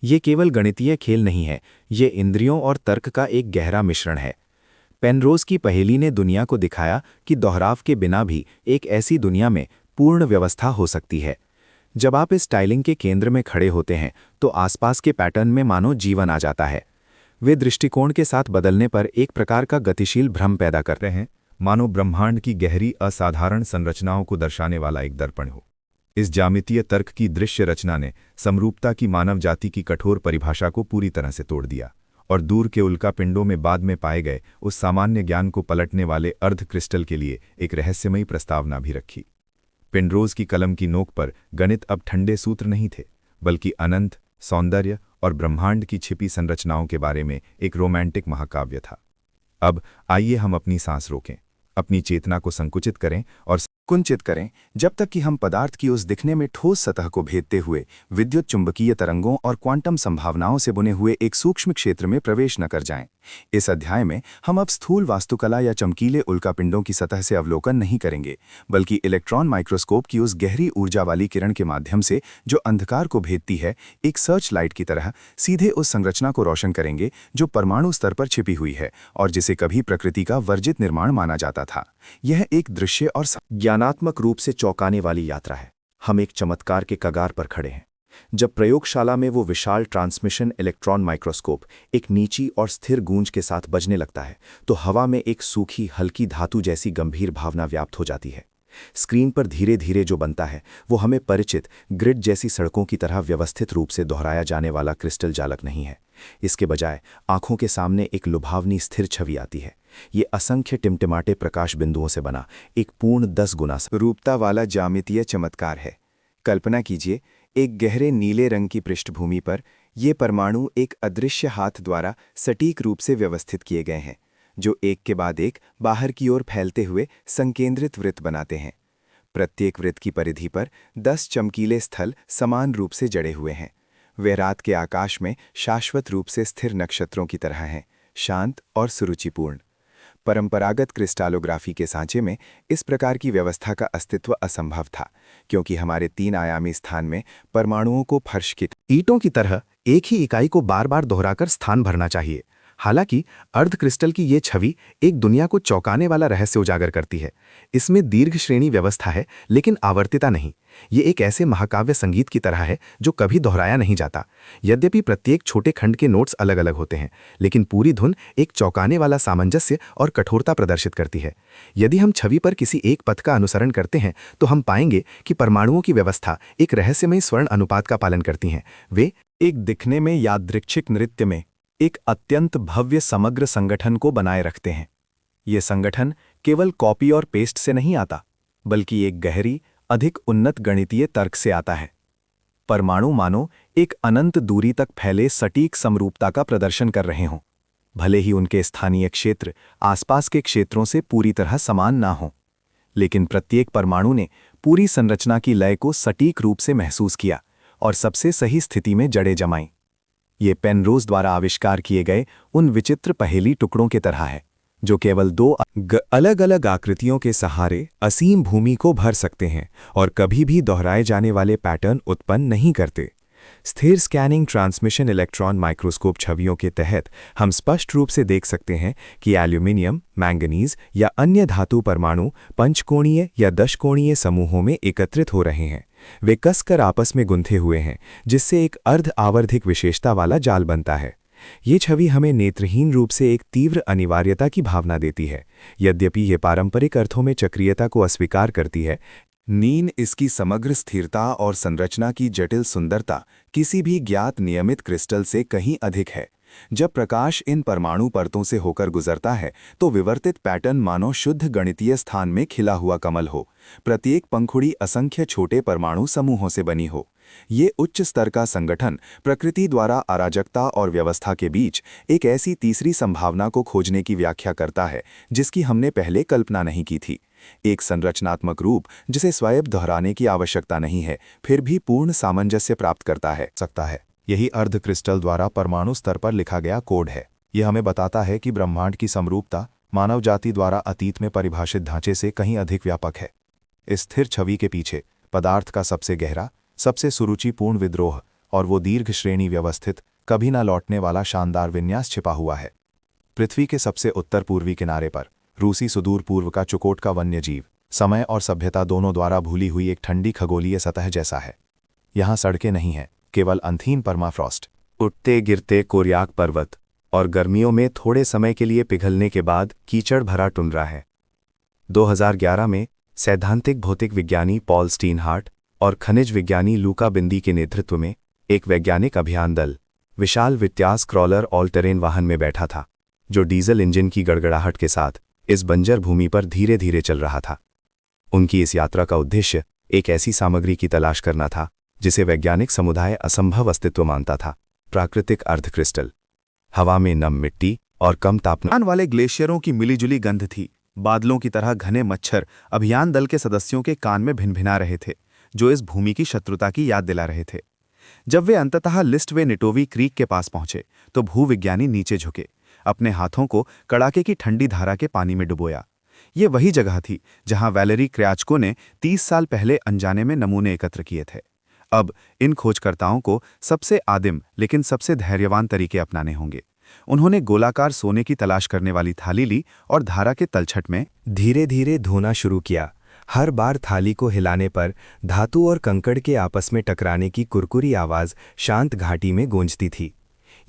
ये केवल गणितीय खेल नहीं है, ये इंद्रियों और तर्क का एक गहरा मिश्रण है। पेनरोज की पहेली ने दुनिया को दिखाया कि दोहराव के बिना भी एक ऐसी दुनिया में पूर्ण व्यवस्था हो सकती है। जब आप इस टाइलिंग के केंद्र में खड़े होते हैं तो आसपास के पैटर्न में मानो जीवन आ जाता है। वे दृष्टिकोण के साथ बदलने पर एक प्रकार का गतिशील भ्रम पैदा करते हैं, मानो ब्रह्मांड की गहरी असाधारण संरचनाओं को दर्शाने वाला एक दर्पण हो। इस ज्यामितीय तर्क की दृश्य रचना ने समरूपता की मानव जाति की कठोर परिभाषा को पूरी तरह से तोड़ दिया और दूर के उल्का पिंडों में बाद में पाए गए उस सामान्य ज्ञान को पलटने वाले अर्ध क्रिस्टल के लिए एक रहस्यमयी प्रस्तावना भी रखी। पेनरोज की कलम की नोक पर गणित अब ठंडे सूत्र नहीं थे, बल्कि अनंत, सौंदर्य और ब्रह्मांड की छिपी संरचनाओं के बारे में एक रोमांटिक महाकाव्य था। अब आइए हम अपनी सांस रोकें, अपनी चेतना को संकुचित करें और कुंचित करें जब तक कि हम पदार्थ की उस दिखने में ठोस सतह को भेदते हुए विद्युत चुंबकीय तरंगों और क्वांटम संभावनाओं से बुने हुए एक सूक्ष्म क्षेत्र में प्रवेश न कर जाएं। इस अध्याय में हम अब स्थूल वास्तुकला या चमकीले उल्कापिंडों की सतह से अवलोकन नहीं करेंगे, बल्कि इलेक्ट्रॉन माइक्रोस्कोप की उस गहरी ऊर्जा वाली किरण के माध्यम से जो अंधकार को भेदती है, एक सर्च लाइट की तरह सीधे उस संरचना को रोशन करेंगे जो परमाणु स्तर पर छिपी हुई है और जिसे कभी प्रकृति का वर्जित निर्माण माना जाता था। यह एक दृश्य और ज्ञानात्मक रूप से चौंकाने वाली यात्रा है। हम एक चमत्कार के कगार पर खड़े हैं। जब प्रयोगशाला में वो विशाल ट्रांसमिशन इलेक्ट्रॉन माइक्रोस्कोप एक नीची और स्थिर गूंज के साथ बजने लगता है तो हवा में एक सूखी हल्की धातु जैसी गंभीर भावना व्याप्त हो जाती है। स्क्रीन पर धीरे धीरे जो बनता है वो हमें परिचित ग्रिड जैसी सड़कों की तरह व्यवस्थित रूप से दोहराया जाने वाला क्रिस्टल जालक नहीं है। इसके बजाय आंखों के सामने एक लुभावनी स्थिर छवि आती है। ये असंख्य टिमटिमाटे प्रकाश बिंदुओं से बना एक पूर्ण 10 गुना रूपता वाला ज्यामितीय चमत्कार है। कल्पना कीजिए, एक गहरे नीले रंग की पृष्ठभूमि पर ये परमाणु एक अदृश्य हाथ द्वारा सटीक रूप से व्यवस्थित किए गए हैं, जो एक के बाद एक बाहर की ओर फैलते हुए संकेंद्रित वृत्त बनाते हैं। प्रत्येक वृत्त की परिधि पर 10 चमकीले स्थल समान रूप से जड़े हुए हैं। वे रात के आकाश में शाश्वत रूप से स्थिर नक्षत्रों की तरह हैं, शांत और सुरुचिपूर्ण। परंपरागत क्रिस्टालोग्राफी के सांचे में इस प्रकार की व्यवस्था का अस्तित्व असंभव था, क्योंकि हमारे 3 आयामी स्थान में परमाणुओं को फर्श की ईंटों की तरह एक ही इकाई को बार बार दोहराकर स्थान भरना चाहिए। हालांकि अर्ध क्रिस्टल की ये छवि एक दुनिया को चौंकाने वाला रहस्य उजागर करती है। इसमें दीर्घ श्रेणी व्यवस्था है, लेकिन आवर्तिता नहीं। ये एक ऐसे महाकाव्य संगीत की तरह है जो कभी दोहराया नहीं जाता। यद्यपि प्रत्येक छोटे खंड के नोट्स अलग अलग होते हैं, लेकिन पूरी धुन एक चौंकाने वाला सामंजस्य और कठोरता प्रदर्शित करती है। यदि हम छवि पर किसी एक पथ का अनुसरण करते हैं तो हम पाएंगे कि परमाणुओं की व्यवस्था एक रहस्यमय स्वर्ण अनुपात का पालन करती हैं। वे एक दिखने में यादृच्छिक नृत्य में एक अत्यंत भव्य समग्र संगठन को बनाए रखते हैं। ये संगठन केवल कॉपी और पेस्ट से नहीं आता, बल्कि एक गहरी, अधिक उन्नत गणितीय तर्क से आता है। परमाणु मानो एक अनंत दूरी तक फैले सटीक समरूपता का प्रदर्शन कर रहे हों, भले ही उनके स्थानीय क्षेत्र आसपास के क्षेत्रों से पूरी तरह समान ना हों। लेकिन प्रत्येक परमाणु ने पूरी संरचना की लय को सटीक रूप से महसूस किया और सबसे सही स्थिति में जड़ें जमाईं। ये पेनरोज द्वारा आविष्कार किए गए उन विचित्र पहेली टुकड़ों के तरह है, जो केवल 2 अलग अलग आकृतियों के सहारे असीम भूमि को भर सकते हैं और कभी भी दोहराए जाने वाले पैटर्न उत्पन्न नहीं करते। स्थिर स्कैनिंग ट्रांसमिशन इलेक्ट्रॉन माइक्रोस्कोप छवियों के तहत हम स्पष्ट रूप से देख सकते हैं कि एल्यूमिनियम, मैंगनीज या अन्य धातु परमाणु पंचकोणीय या दशकोणीय समूहों में एकत्रित हो रहे हैं। वे कसकर आपस में गुंथे हुए हैं, जिससे एक अर्ध आवर्धिक विशेषता वाला जाल बनता है। ये छवि हमें नेत्रहीन रूप से एक तीव्र अनिवार्यता की भावना देती है। यद्यपि ये पारंपरिक अर्थों में चक्रीयता को अस्वीकार करती है, नीन इसकी समग्र स्थिरता और संरचना की जटिल सुंदरता किसी भी ज्ञात नियमित क्रिस्टल से कहीं अधिक है। जब प्रकाश इन परमाणु परतों से होकर गुजरता है तो विवर्तित पैटर्न मानो शुद्ध गणितीय स्थान में खिला हुआ कमल हो। प्रत्येक पंखुड़ी असंख्य छोटे परमाणु समूहों से बनी हो। ये उच्च स्तर का संगठन प्रकृति द्वारा अराजकता और व्यवस्था के बीच एक ऐसी तीसरी संभावना को खोजने की व्याख्या करता है जिसकी हमने पहले कल्पना नहीं की थी। एक संरचनात्मक रूप जिसे स्वयं दोहराने की आवश्यकता नहीं है, फिर भी पूर्ण सामंजस्य प्राप्त करता सकता है। यही अर्ध क्रिस्टल द्वारा परमाणु स्तर पर लिखा गया कोड है। यह हमें बताता है कि ब्रह्मांड की समरूपता मानव जाति द्वारा अतीत में परिभाषित ढांचे से कहीं अधिक व्यापक है। इस स्थिर छवि के पीछे पदार्थ का सबसे गहरा, सबसे सुरुचिपूर्ण विद्रोह और वो दीर्घ श्रेणी व्यवस्थित, कभी न लौटने वाला शानदार विन्यास छिपा हुआ है। पृथ्वी के सबसे उत्तर पूर्वी किनारे पर रूसी सुदूर पूर्व का चुकोट का वन्यजीव समय और सभ्यता दोनों द्वारा भूली हुई एक ठंडी खगोलीय सतह जैसा है। यहाँ सड़कें नहीं हैं, केवल अंधहीन परमाफ्रॉस्ट, उठते गिरते कोरियाक पर्वत और गर्मियों में थोड़े समय के लिए पिघलने के बाद कीचड़ भरा टुंड्रा है। 2011 में सैद्धांतिक भौतिक विज्ञानी पॉल स्टीनहार्ट और खनिज विज्ञानी लूका बिंदी के नेतृत्व में एक वैज्ञानिक अभियान दल विशाल वित्यास क्रॉलर ऑल टेरेन वाहन में बैठा था, जो डीजल इंजन की गड़गड़ाहट के साथ इस बंजर भूमि पर धीरे धीरे चल रहा था। उनकी इस यात्रा का उद्देश्य एक ऐसी सामग्री की तलाश करना था जिसे वैज्ञानिक समुदाय असंभव अस्तित्व मानता था। प्राकृतिक अर्ध क्रिस्टल। हवा में नम मिट्टी और कम तापमान वाले ग्लेशियरों की मिलीजुली गंध थी। बादलों की तरह घने मच्छर अभियान दल के सदस्यों के कान में भिनभिना रहे थे, जो इस भूमि की शत्रुता की याद दिला रहे थे। जब वे अंततः लिस्टवे निटोवी क्रीक के पास पहुंचे तो भूविज्ञानी नीचे झुके, अपने हाथों को कड़ाके की ठंडी धारा के पानी में डुबोया। ये वही जगह थी जहां वैलेरी क्र्याचको ने 30 साल पहले अनजाने में नमूने एकत्र किए थे। अब इन खोजकर्ताओं को सबसे आदिम लेकिन सबसे धैर्यवान तरीके अपनाने होंगे। उन्होंने गोलाकार सोने की तलाश करने वाली थाली ली और धारा के तलछट में धीरे धीरे धोना शुरू किया। हर बार थाली को हिलाने पर धातु और कंकड़ के आपस में टकराने की कुरकुरी आवाज शांत घाटी में गूंजती थी।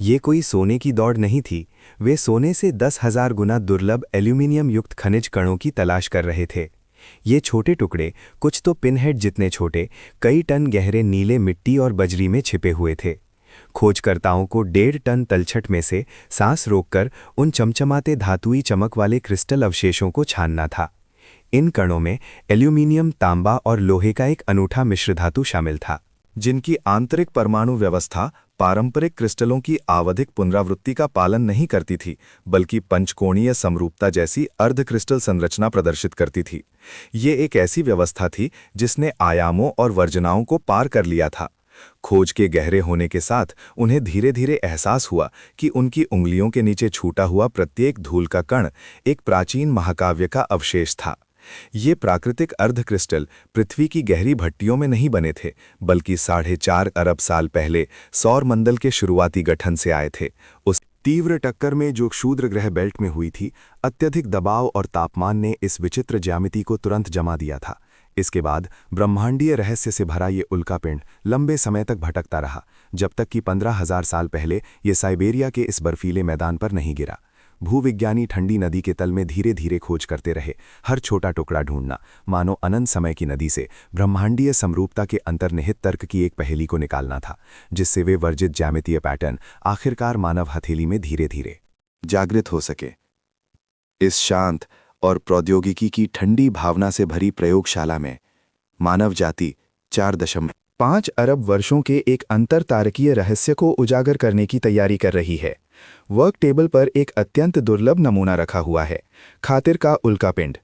ये कोई सोने की दौड़ नहीं थी, वे सोने से 10,000 गुना दुर्लभ एल्यूमिनियम युक्त खनिज कणों की तलाश कर रहे थे। ये छोटे टुकड़े, कुछ तो पिनहेड जितने छोटे, कई टन गहरे नीले मिट्टी और बजरी में छिपे हुए थे। खोजकर्ताओं को 1.5 टन तलछट में से सांस रोककर उन चमचमाते धातुई चमक वाले क्रिस्टल अवशेषों को छानना था। इन कणों में एल्यूमिनियम, तांबा और लोहे का एक अनूठा मिश्र धातु शामिल था, जिनकी आंतरिक परमाणु व्यवस्था पारंपरिक क्रिस्टलों की आवधिक पुनरावृत्ति का पालन नहीं करती थी, बल्कि पंचकोणीय समरूपता जैसी अर्ध क्रिस्टल संरचना प्रदर्शित करती थी। ये एक ऐसी व्यवस्था थी जिसने आयामों और वर्जनाओं को पार कर लिया था। खोज के गहरे होने के साथ उन्हें धीरे धीरे एहसास हुआ कि उनकी उंगलियों के नीचे छूटा हुआ प्रत्येक धूल का कण एक प्राचीन महाकाव्य का अवशेष था। ये प्राकृतिक अर्ध क्रिस्टल पृथ्वी की गहरी भट्टियों में नहीं बने थे, बल्कि 4.5 अरब साल पहले सौर मंडल के शुरुआती गठन से आए थे। उस तीव्र टक्कर में जो क्षुद्र ग्रह बेल्ट में हुई थी, अत्यधिक दबाव और तापमान ने इस विचित्र ज्यामिति को तुरंत जमा दिया था। इसके बाद ब्रह्मांडीय रहस्य से भरा ये उल्कापिंड लंबे समय तक भटकता रहा, जब तक कि 15,000 साल पहले ये साइबेरिया के इस बर्फीले मैदान पर नहीं गिरा। भूविज्ञानी ठंडी नदी के तल में धीरे धीरे खोज करते रहे, हर छोटा टुकड़ा ढूंढना, मानो अनंत समय की नदी से ब्रह्मांडीय समरूपता के अंतर्निहित तर्क की एक पहेली को निकालना था, जिससे वे वर्जित ज्यामितीय पैटर्न आखिरकार मानव हथेली में धीरे धीरे जागृत हो सके। इस शांत और प्रौद्योगिकी की ठंडी भावना से भरी प्रयोगशाला में मानव जाति 4.5 अरब वर्षों के एक अंतरतारकीय रहस्य को उजागर करने की तैयारी कर रही है। वर्क टेबल पर एक अत्यंत दुर्लभ नमूना रखा हुआ है, खातिर का उल्कापिंड।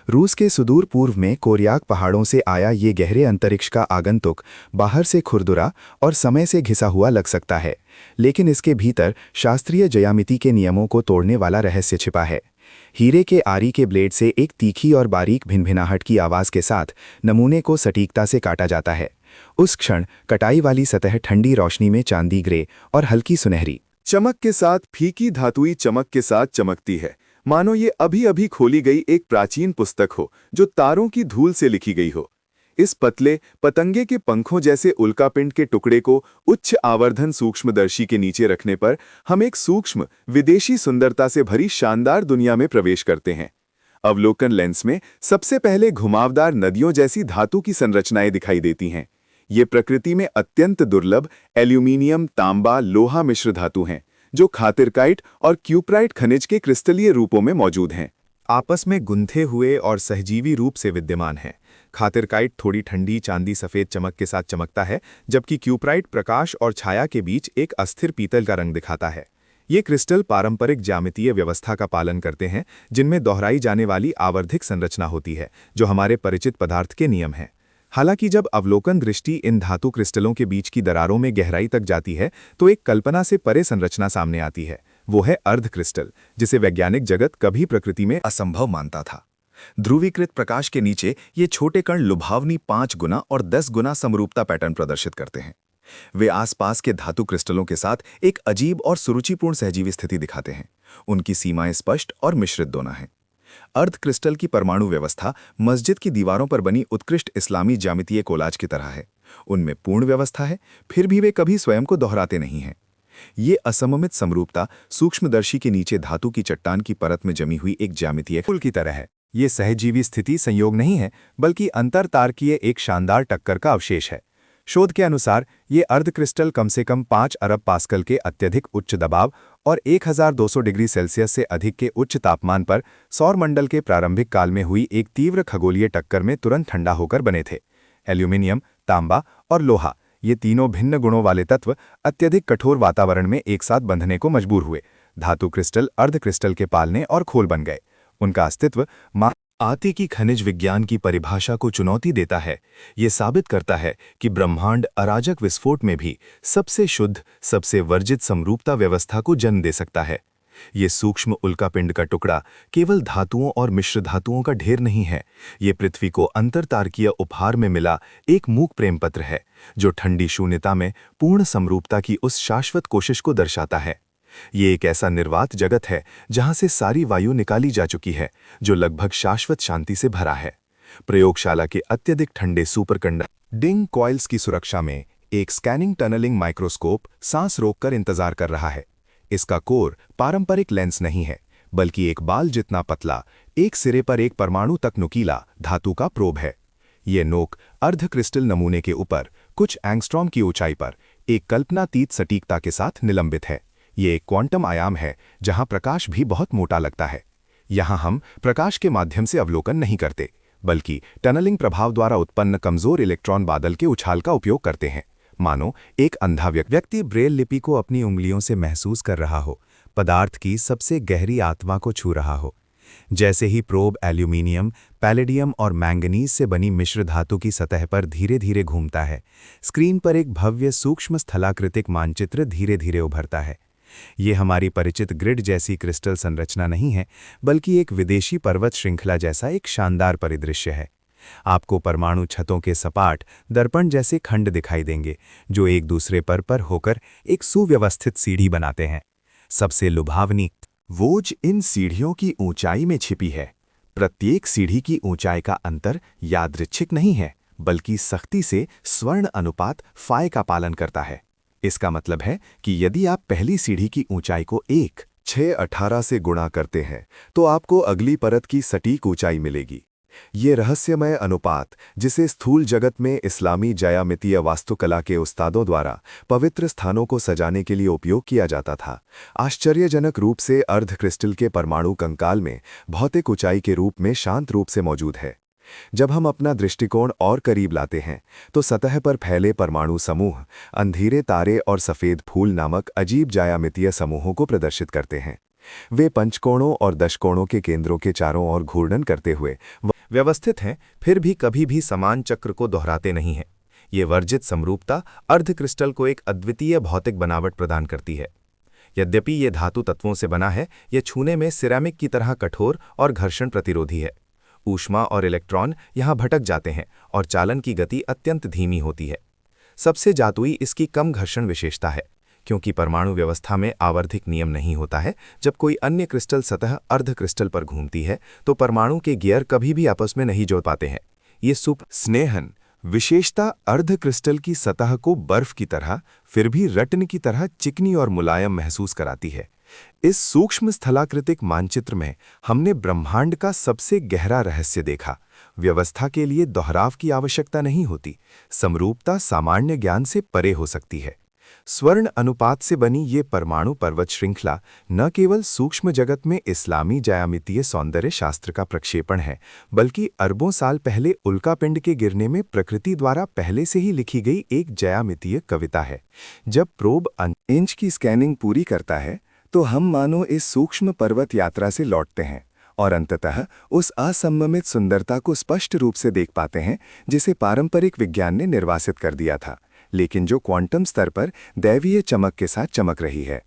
रूस के सुदूर पूर्व में कोरियाक पहाड़ों से आया ये गहरे अंतरिक्ष का आगंतुक बाहर से खुरदुरा और समय से घिसा हुआ लग सकता है, लेकिन इसके भीतर शास्त्रीय ज्यामिति के नियमों को तोड़ने वाला रहस्य छिपा है। हीरे के आरी के ब्लेड से एक तीखी और बारीक भिनभिनाहट की आवाज़ के साथ नमूने को सटीकता से काटा जाता है। उस क्षण कटाई वाली सतह ठंडी रोशनी में चांदी ग्रे और हल्की सुनहरी चमक के साथ फीकी धातुई चमक के साथ चमकती है, मानो ये अभी अभी खोली गई एक प्राचीन पुस्तक हो जो तारों की धूल से लिखी गई हो। इस पतले पतंगे के पंखों जैसे उल्कापिंड के टुकड़े को उच्च आवर्धन सूक्ष्मदर्शी के नीचे रखने पर हम एक सूक्ष्म विदेशी सुंदरता से भरी शानदार दुनिया में प्रवेश करते हैं। अवलोकन लेंस में सबसे पहले घुमावदार नदियों जैसी धातु की संरचनाएं दिखाई देती हैं। ये प्रकृति में अत्यंत दुर्लभ एल्यूमीनियम, तांबा, लोहा मिश्र धातु हैं जो खातिरकाइट और क्यूप्राइट खनिज के क्रिस्टलीय रूपों में मौजूद हैं। आपस में गुंथे हुए और सहजीवी रूप से विद्यमान हैं। खातिरकाइट थोड़ी ठंडी चांदी सफेद चमक के साथ चमकता है, जबकि क्यूप्राइट प्रकाश और छाया के बीच एक अस्थिर पीतल का रंग दिखाता है। ये क्रिस्टल पारंपरिक ज्यामितीय व्यवस्था का पालन करते हैं, जिनमें दोहराई जाने वाली आवर्धिक संरचना होती है, जो हमारे परिचित पदार्थ के नियम हैं। हालांकि जब अवलोकन दृष्टि इन धातु क्रिस्टलों के बीच की दरारों में गहराई तक जाती है, तो एक कल्पना से परे संरचना सामने आती है। वो है अर्ध क्रिस्टल, जिसे वैज्ञानिक जगत कभी प्रकृति में असंभव मानता था। ध्रुवीकृत प्रकाश के नीचे ये छोटे कण लुभावनी 5 गुना और 10 गुना समरूपता पैटर्न प्रदर्शित करते हैं। वे आसपास के धातु क्रिस्टलों के साथ एक अजीब और सुरुचिपूर्ण सहजीवी स्थिति दिखाते हैं। उनकी सीमाएं स्पष्ट और मिश्रित दोनों हैं। अर्ध क्रिस्टल की परमाणु व्यवस्था मस्जिद की दीवारों पर बनी उत्कृष्ट इस्लामी ज्यामितीय कोलाज की तरह है। उनमें पूर्ण व्यवस्था है, फिर भी वे कभी स्वयं को दोहराते नहीं हैं। ये असममित समरूपता सूक्ष्मदर्शी के नीचे धातु की चट्टान की परत में जमी हुई एक ज्यामितीय पुल की तरह है। ये सहजीवी स्थिति संयोग नहीं है, बल्कि अंतरतारकीय एक शानदार टक्कर का अवशेष है। शोध के अनुसार ये अर्ध क्रिस्टल कम से कम 5 अरब पास्कल के अत्यधिक उच्च दबाव और 1200 डिग्री सेल्सियस से अधिक के उच्च तापमान पर सौरमंडल के प्रारंभिक काल में हुई एक तीव्र खगोलीय टक्कर में तुरंत ठंडा होकर बने थे। एल्यूमीनियम, तांबा और लोहा, ये तीनों भिन्न गुणों वाले तत्व अत्यधिक कठोर वातावरण में एक साथ बंधने को मजबूर हुए। धातु क्रिस्टल अर्ध क्रिस्टल के पालने और खोल बन गए। उनका अस्तित्व आती की खनिज विज्ञान की परिभाषा को चुनौती देता है। ये साबित करता है कि ब्रह्मांड अराजक विस्फोट में भी सबसे शुद्ध, सबसे वर्जित समरूपता व्यवस्था को जन्म दे सकता है। ये सूक्ष्म उल्कापिंड का टुकड़ा केवल धातुओं और मिश्र धातुओं का ढेर नहीं है। ये पृथ्वी को अंतरतारकीय उपहार में मिला एक मूक प्रेम पत्र है, जो ठंडी शून्यता में पूर्ण समरूपता की उस शाश्वत कोशिश को दर्शाता है। ये एक ऐसा निर्वात जगत है जहां से सारी वायु निकाली जा चुकी है, जो लगभग शाश्वत शांति से भरा है। प्रयोगशाला के अत्यधिक ठंडे सुपरकंडक्टिंग कॉइल्स की सुरक्षा में एक स्कैनिंग टनलिंग माइक्रोस्कोप सांस रोककर इंतजार कर रहा है। इसका कोर पारंपरिक लेंस नहीं है, बल्कि एक बाल जितना पतला, एक सिरे पर एक परमाणु तक नुकीला धातु का प्रोब है। ये नोक अर्ध क्रिस्टल नमूने के ऊपर कुछ एंगस्ट्रॉम की ऊंचाई पर एक कल्पनातीत सटीकता के साथ निलंबित है। ये एक क्वांटम आयाम है जहां प्रकाश भी बहुत मोटा लगता है। यहां हम प्रकाश के माध्यम से अवलोकन नहीं करते, बल्कि टनलिंग प्रभाव द्वारा उत्पन्न कमजोर इलेक्ट्रॉन बादल के उछाल का उपयोग करते हैं, मानो एक अंधा व्यक्ति ब्रेल लिपि को अपनी उंगलियों से महसूस कर रहा हो, पदार्थ की सबसे गहरी आत्मा को छू रहा हो। जैसे ही प्रोब एल्यूमीनियम, पैलेडियम और मैंगनीज से बनी मिश्र धातु की सतह पर धीरे धीरे घूमता है, स्क्रीन पर एक भव्य सूक्ष्म स्थलाकृतिक मानचित्र धीरे धीरे उभरता है। ये हमारी परिचित ग्रिड जैसी क्रिस्टल संरचना नहीं है, बल्कि एक विदेशी पर्वत श्रृंखला जैसा एक शानदार परिदृश्य है। आपको परमाणु छतों के सपाट दर्पण जैसे खंड दिखाई देंगे, जो एक दूसरे पर होकर एक सुव्यवस्थित सीढ़ी बनाते हैं। सबसे लुभावनी वोज इन सीढ़ियों की ऊंचाई में छिपी है। प्रत्येक सीढ़ी की ऊंचाई का अंतर यादृच्छिक नहीं है, बल्कि सख्ती से स्वर्ण अनुपात फाई का पालन करता है। इसका मतलब है कि यदि आप पहली सीढ़ी की ऊंचाई को 1.618 से गुणा करते हैं, तो आपको अगली परत की सटीक ऊंचाई मिलेगी। ये रहस्यमय अनुपात, जिसे स्थूल जगत में इस्लामी ज्यामितीय वास्तुकला के उस्तादों द्वारा पवित्र स्थानों को सजाने के लिए उपयोग किया जाता था, आश्चर्यजनक रूप से अर्ध क्रिस्टल के परमाणु कंकाल में भौतिक ऊंचाई के रूप में शांत रूप से मौजूद है। जब हम अपना दृष्टिकोण और करीब लाते हैं, तो सतह पर फैले परमाणु समूह अंधेरे तारे और सफ़ेद फूल नामक अजीब ज्यामितीय समूहों को प्रदर्शित करते हैं। वे पंचकोणों और दशकोणों के केंद्रों के चारों ओर घूर्णन करते हुए व्यवस्थित हैं, फिर भी कभी भी समान चक्र को दोहराते नहीं हैं। ये वर्जित समरूपता अर्ध क्रिस्टल को एक अद्वितीय भौतिक बनावट प्रदान करती है। यद्यपि ये धातु तत्वों से बना है, यह छूने में सिरेमिक की तरह कठोर और घर्षण प्रतिरोधी है। ऊष्मा और इलेक्ट्रॉन यहाँ भटक जाते हैं और चालन की गति अत्यंत धीमी होती है। सबसे जादुई इसकी कम घर्षण विशेषता है, क्योंकि परमाणु व्यवस्था में आवर्धिक नियम नहीं होता है। जब कोई अन्य क्रिस्टल सतह अर्ध क्रिस्टल पर घूमती है तो परमाणु के गियर कभी भी आपस में नहीं जुड़ पाते हैं। ये स्नेहन विशेषता अर्ध क्रिस्टल की सतह को बर्फ की तरह फिर भी रत्न की तरह चिकनी और मुलायम महसूस कराती है। इस सूक्ष्म स्थलाकृतिक मानचित्र में हमने ब्रह्मांड का सबसे गहरा रहस्य देखा। व्यवस्था के लिए दोहराव की आवश्यकता नहीं होती, समरूपता सामान्य ज्ञान से परे हो सकती है। स्वर्ण अनुपात से बनी ये परमाणु पर्वत श्रृंखला न केवल सूक्ष्म जगत में इस्लामी ज्यामितीय सौंदर्य शास्त्र का प्रक्षेपण है, बल्कि अरबों साल पहले उल्कापिंड के गिरने में प्रकृति द्वारा पहले से ही लिखी गई एक ज्यामितीय कविता है। जब प्रोब इंच की स्कैनिंग पूरी करता है तो हम मानो इस सूक्ष्म पर्वत यात्रा से लौटते हैं और अंततः उस असंयमित सुंदरता को स्पष्ट रूप से देख पाते हैं जिसे पारंपरिक विज्ञान ने निर्वासित कर दिया था, लेकिन जो क्वांटम स्तर पर दैवीय चमक के साथ चमक रही है।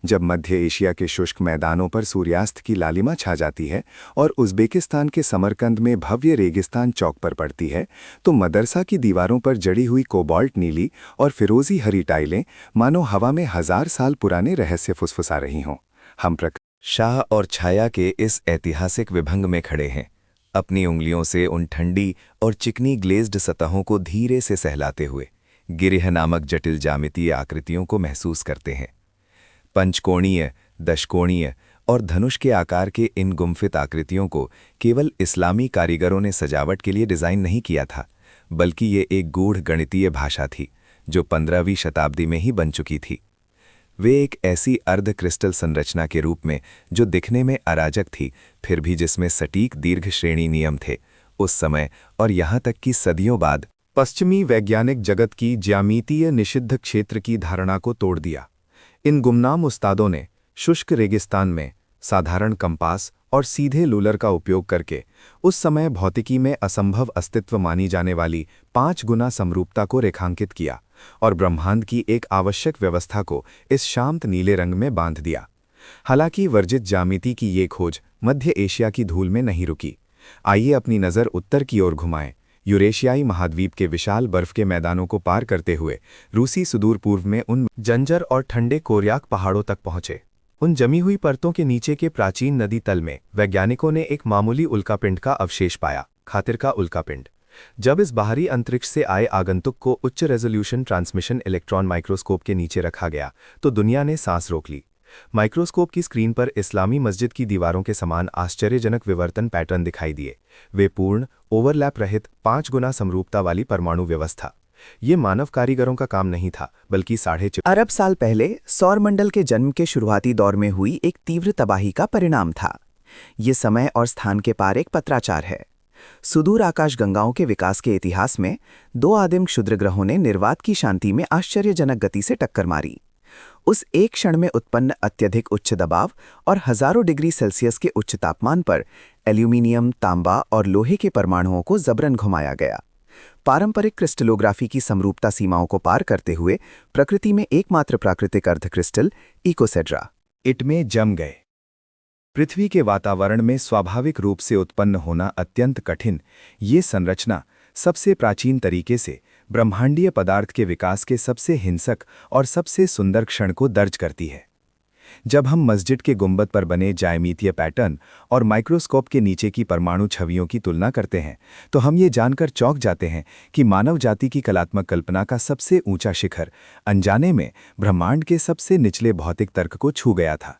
जब मध्य एशिया के शुष्क मैदानों पर सूर्यास्त की लालिमा छा जाती है और उज़्बेकिस्तान के समरकंद में भव्य रेगिस्तान चौक पर पड़ती है, तो मदरसा की दीवारों पर जड़ी हुई कोबाल्ट नीली और फिरोजी हरी टाइलें मानो हवा में 1000 साल पुराने रहस्य फुसफुसा रही हों। हम शाह और छाया के इस ऐतिहासिक विभंग में खड़े हैं, अपनी उंगलियों से उन ठंडी और चिकनी ग्लेज्ड सतहों को धीरे से सहलाते हुए गिरिह नामक जटिल ज्यामितीय आकृतियों को महसूस करते हैं। पंचकोणीय, दशकोणीय और धनुष के आकार के इन गुम्फित आकृतियों को केवल इस्लामी कारीगरों ने सजावट के लिए डिज़ाइन नहीं किया था, बल्कि ये एक गूढ़ गणितीय भाषा थी जो 15वीं शताब्दी में ही बन चुकी थी। वे एक ऐसी अर्ध क्रिस्टल संरचना के रूप में जो दिखने में अराजक थी, फिर भी जिसमें सटीक दीर्घ श्रेणी नियम थे, उस समय और यहाँ तक कि सदियों बाद पश्चिमी वैज्ञानिक जगत की ज्यामितीय निषिद्ध क्षेत्र की धारणा को तोड़ दिया। इन गुमनाम उस्तादों ने शुष्क रेगिस्तान में साधारण कंपास और सीधे लूलर का उपयोग करके उस समय भौतिकी में असंभव अस्तित्व मानी जाने वाली 5 गुना समरूपता को रेखांकित किया और ब्रह्मांड की एक आवश्यक व्यवस्था को इस शांत नीले रंग में बांध दिया। हालांकि वर्जित ज्यामिति की ये खोज मध्य एशिया की धूल में नहीं रुकी। आइए अपनी नज़र उत्तर की ओर घुमाएं। यूरेशियाई महाद्वीप के विशाल बर्फ के मैदानों को पार करते हुए रूसी सुदूर पूर्व में उन जंजर और ठंडे कोरियाक पहाड़ों तक पहुंचे। उन जमी हुई परतों के नीचे के प्राचीन नदी तल में वैज्ञानिकों ने एक मामूली उल्कापिंड का अवशेष पाया, खातिर का उल्कापिंड। जब इस बाहरी अंतरिक्ष से आए आगंतुक को उच्च रेजोल्यूशन ट्रांसमिशन इलेक्ट्रॉन माइक्रोस्कोप के नीचे रखा गया तो दुनिया ने सांस रोक ली। माइक्रोस्कोप की स्क्रीन पर इस्लामी मस्जिद की दीवारों के समान आश्चर्यजनक विवर्तन पैटर्न दिखाई दिए। वे पूर्ण, ओवरलैप रहित 5 गुना समरूपता वाली परमाणु व्यवस्था। ये मानव कारीगरों का काम नहीं था, बल्कि 4.5 अरब साल पहले सौरमंडल के जन्म के शुरुआती दौर में हुई एक तीव्र तबाही का परिणाम था। ये समय और स्थान के पार एक पत्राचार है। सुदूर आकाशगंगाओं के विकास के इतिहास में 2 आदिम क्षुद्रग्रहों ने निर्वात की शांति में आश्चर्यजनक गति से टक्कर मारी। उस एक क्षण में उत्पन्न अत्यधिक उच्च दबाव और हजारों डिग्री सेल्सियस के उच्च तापमान पर एल्यूमिनियम, तांबा और लोहे के परमाणुओं को जबरन घुमाया गया। पारंपरिक क्रिस्टलोग्राफी की समरूपता सीमाओं को पार करते हुए प्रकृति में एकमात्र प्राकृतिक अर्ध क्रिस्टल इकोसेड्रा इट में जम गए। पृथ्वी के वातावरण में स्वाभाविक रूप से उत्पन्न होना अत्यंत कठिन ये संरचना सबसे प्राचीन तरीके से ब्रह्मांडीय पदार्थ के विकास के सबसे हिंसक और सबसे सुंदर क्षण को दर्ज करती है। जब हम मस्जिद के गुंबद पर बने ज्यामितीय पैटर्न और माइक्रोस्कोप के नीचे की परमाणु छवियों की तुलना करते हैं तो हम ये जानकर चौंक जाते हैं कि मानव जाति की कलात्मक कल्पना का सबसे ऊंचा शिखर अनजाने में ब्रह्मांड के सबसे निचले भौतिक तर्क को छू गया था।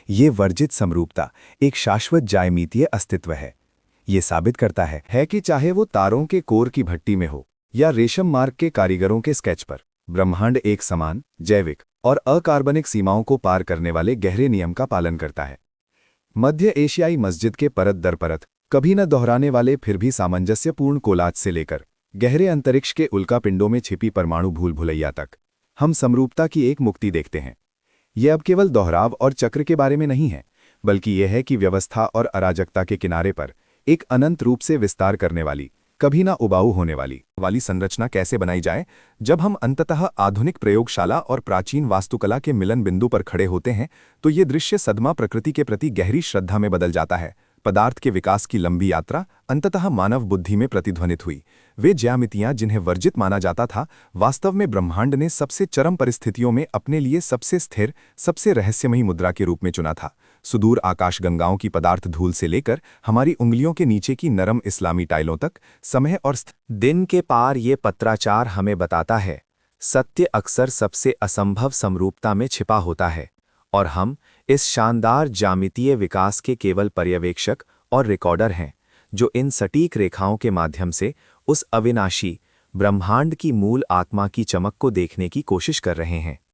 ये वर्जित समरूपता एक शाश्वत ज्यामितीय अस्तित्व है। ये साबित करता है कि चाहे वो तारों के कोर की भट्टी में हो या रेशम मार्ग के कारीगरों के स्केच पर, ब्रह्मांड एक समान, जैविक और अकार्बनिक सीमाओं को पार करने वाले गहरे नियम का पालन करता है। मध्य एशियाई मस्जिद के परत दर परत कभी न दोहराने वाले फिर भी सामंजस्यपूर्ण कोलाज से लेकर गहरे अंतरिक्ष के उल्कापिंडों में छिपी परमाणु भूल भुलैया तक हम समरूपता की एक मुक्ति देखते हैं। यह अब केवल दोहराव और चक्र के बारे में नहीं है, बल्कि यह है कि व्यवस्था और अराजकता के किनारे पर एक अनंत रूप से विस्तार करने वाली, कभी ना उबाऊ होने वाली संरचना कैसे बनाई जाए। जब हम अंततः आधुनिक प्रयोगशाला और प्राचीन वास्तुकला के मिलन बिंदु पर खड़े होते हैं तो ये दृश्य सदमा प्रकृति के प्रति गहरी श्रद्धा में बदल जाता है। पदार्थ के विकास की लंबी यात्रा अंततः मानव बुद्धि में प्रतिध्वनित हुई। वे ज्यामितियां जिन्हें वर्जित माना जाता था, वास्तव में ब्रह्मांड ने सबसे चरम परिस्थितियों में अपने लिए सबसे स्थिर, सबसे रहस्यमयी मुद्रा के रूप में चुना था। सुदूर आकाशगंगाओं की पदार्थ धूल से लेकर हमारी उंगलियों के नीचे की नरम इस्लामी टाइलों तक, समय और दिन के पार ये पत्राचार हमें बताता है, सत्य अक्सर सबसे असंभव समरूपता में छिपा होता है, और हम इस शानदार ज्यामितीय विकास के केवल पर्यवेक्षक और रिकॉर्डर हैं, जो इन सटीक रेखाओं के माध्यम से उस अविनाशी ब्रह्मांड की मूल आत्मा की चमक को देखने की कोशिश कर रहे हैं।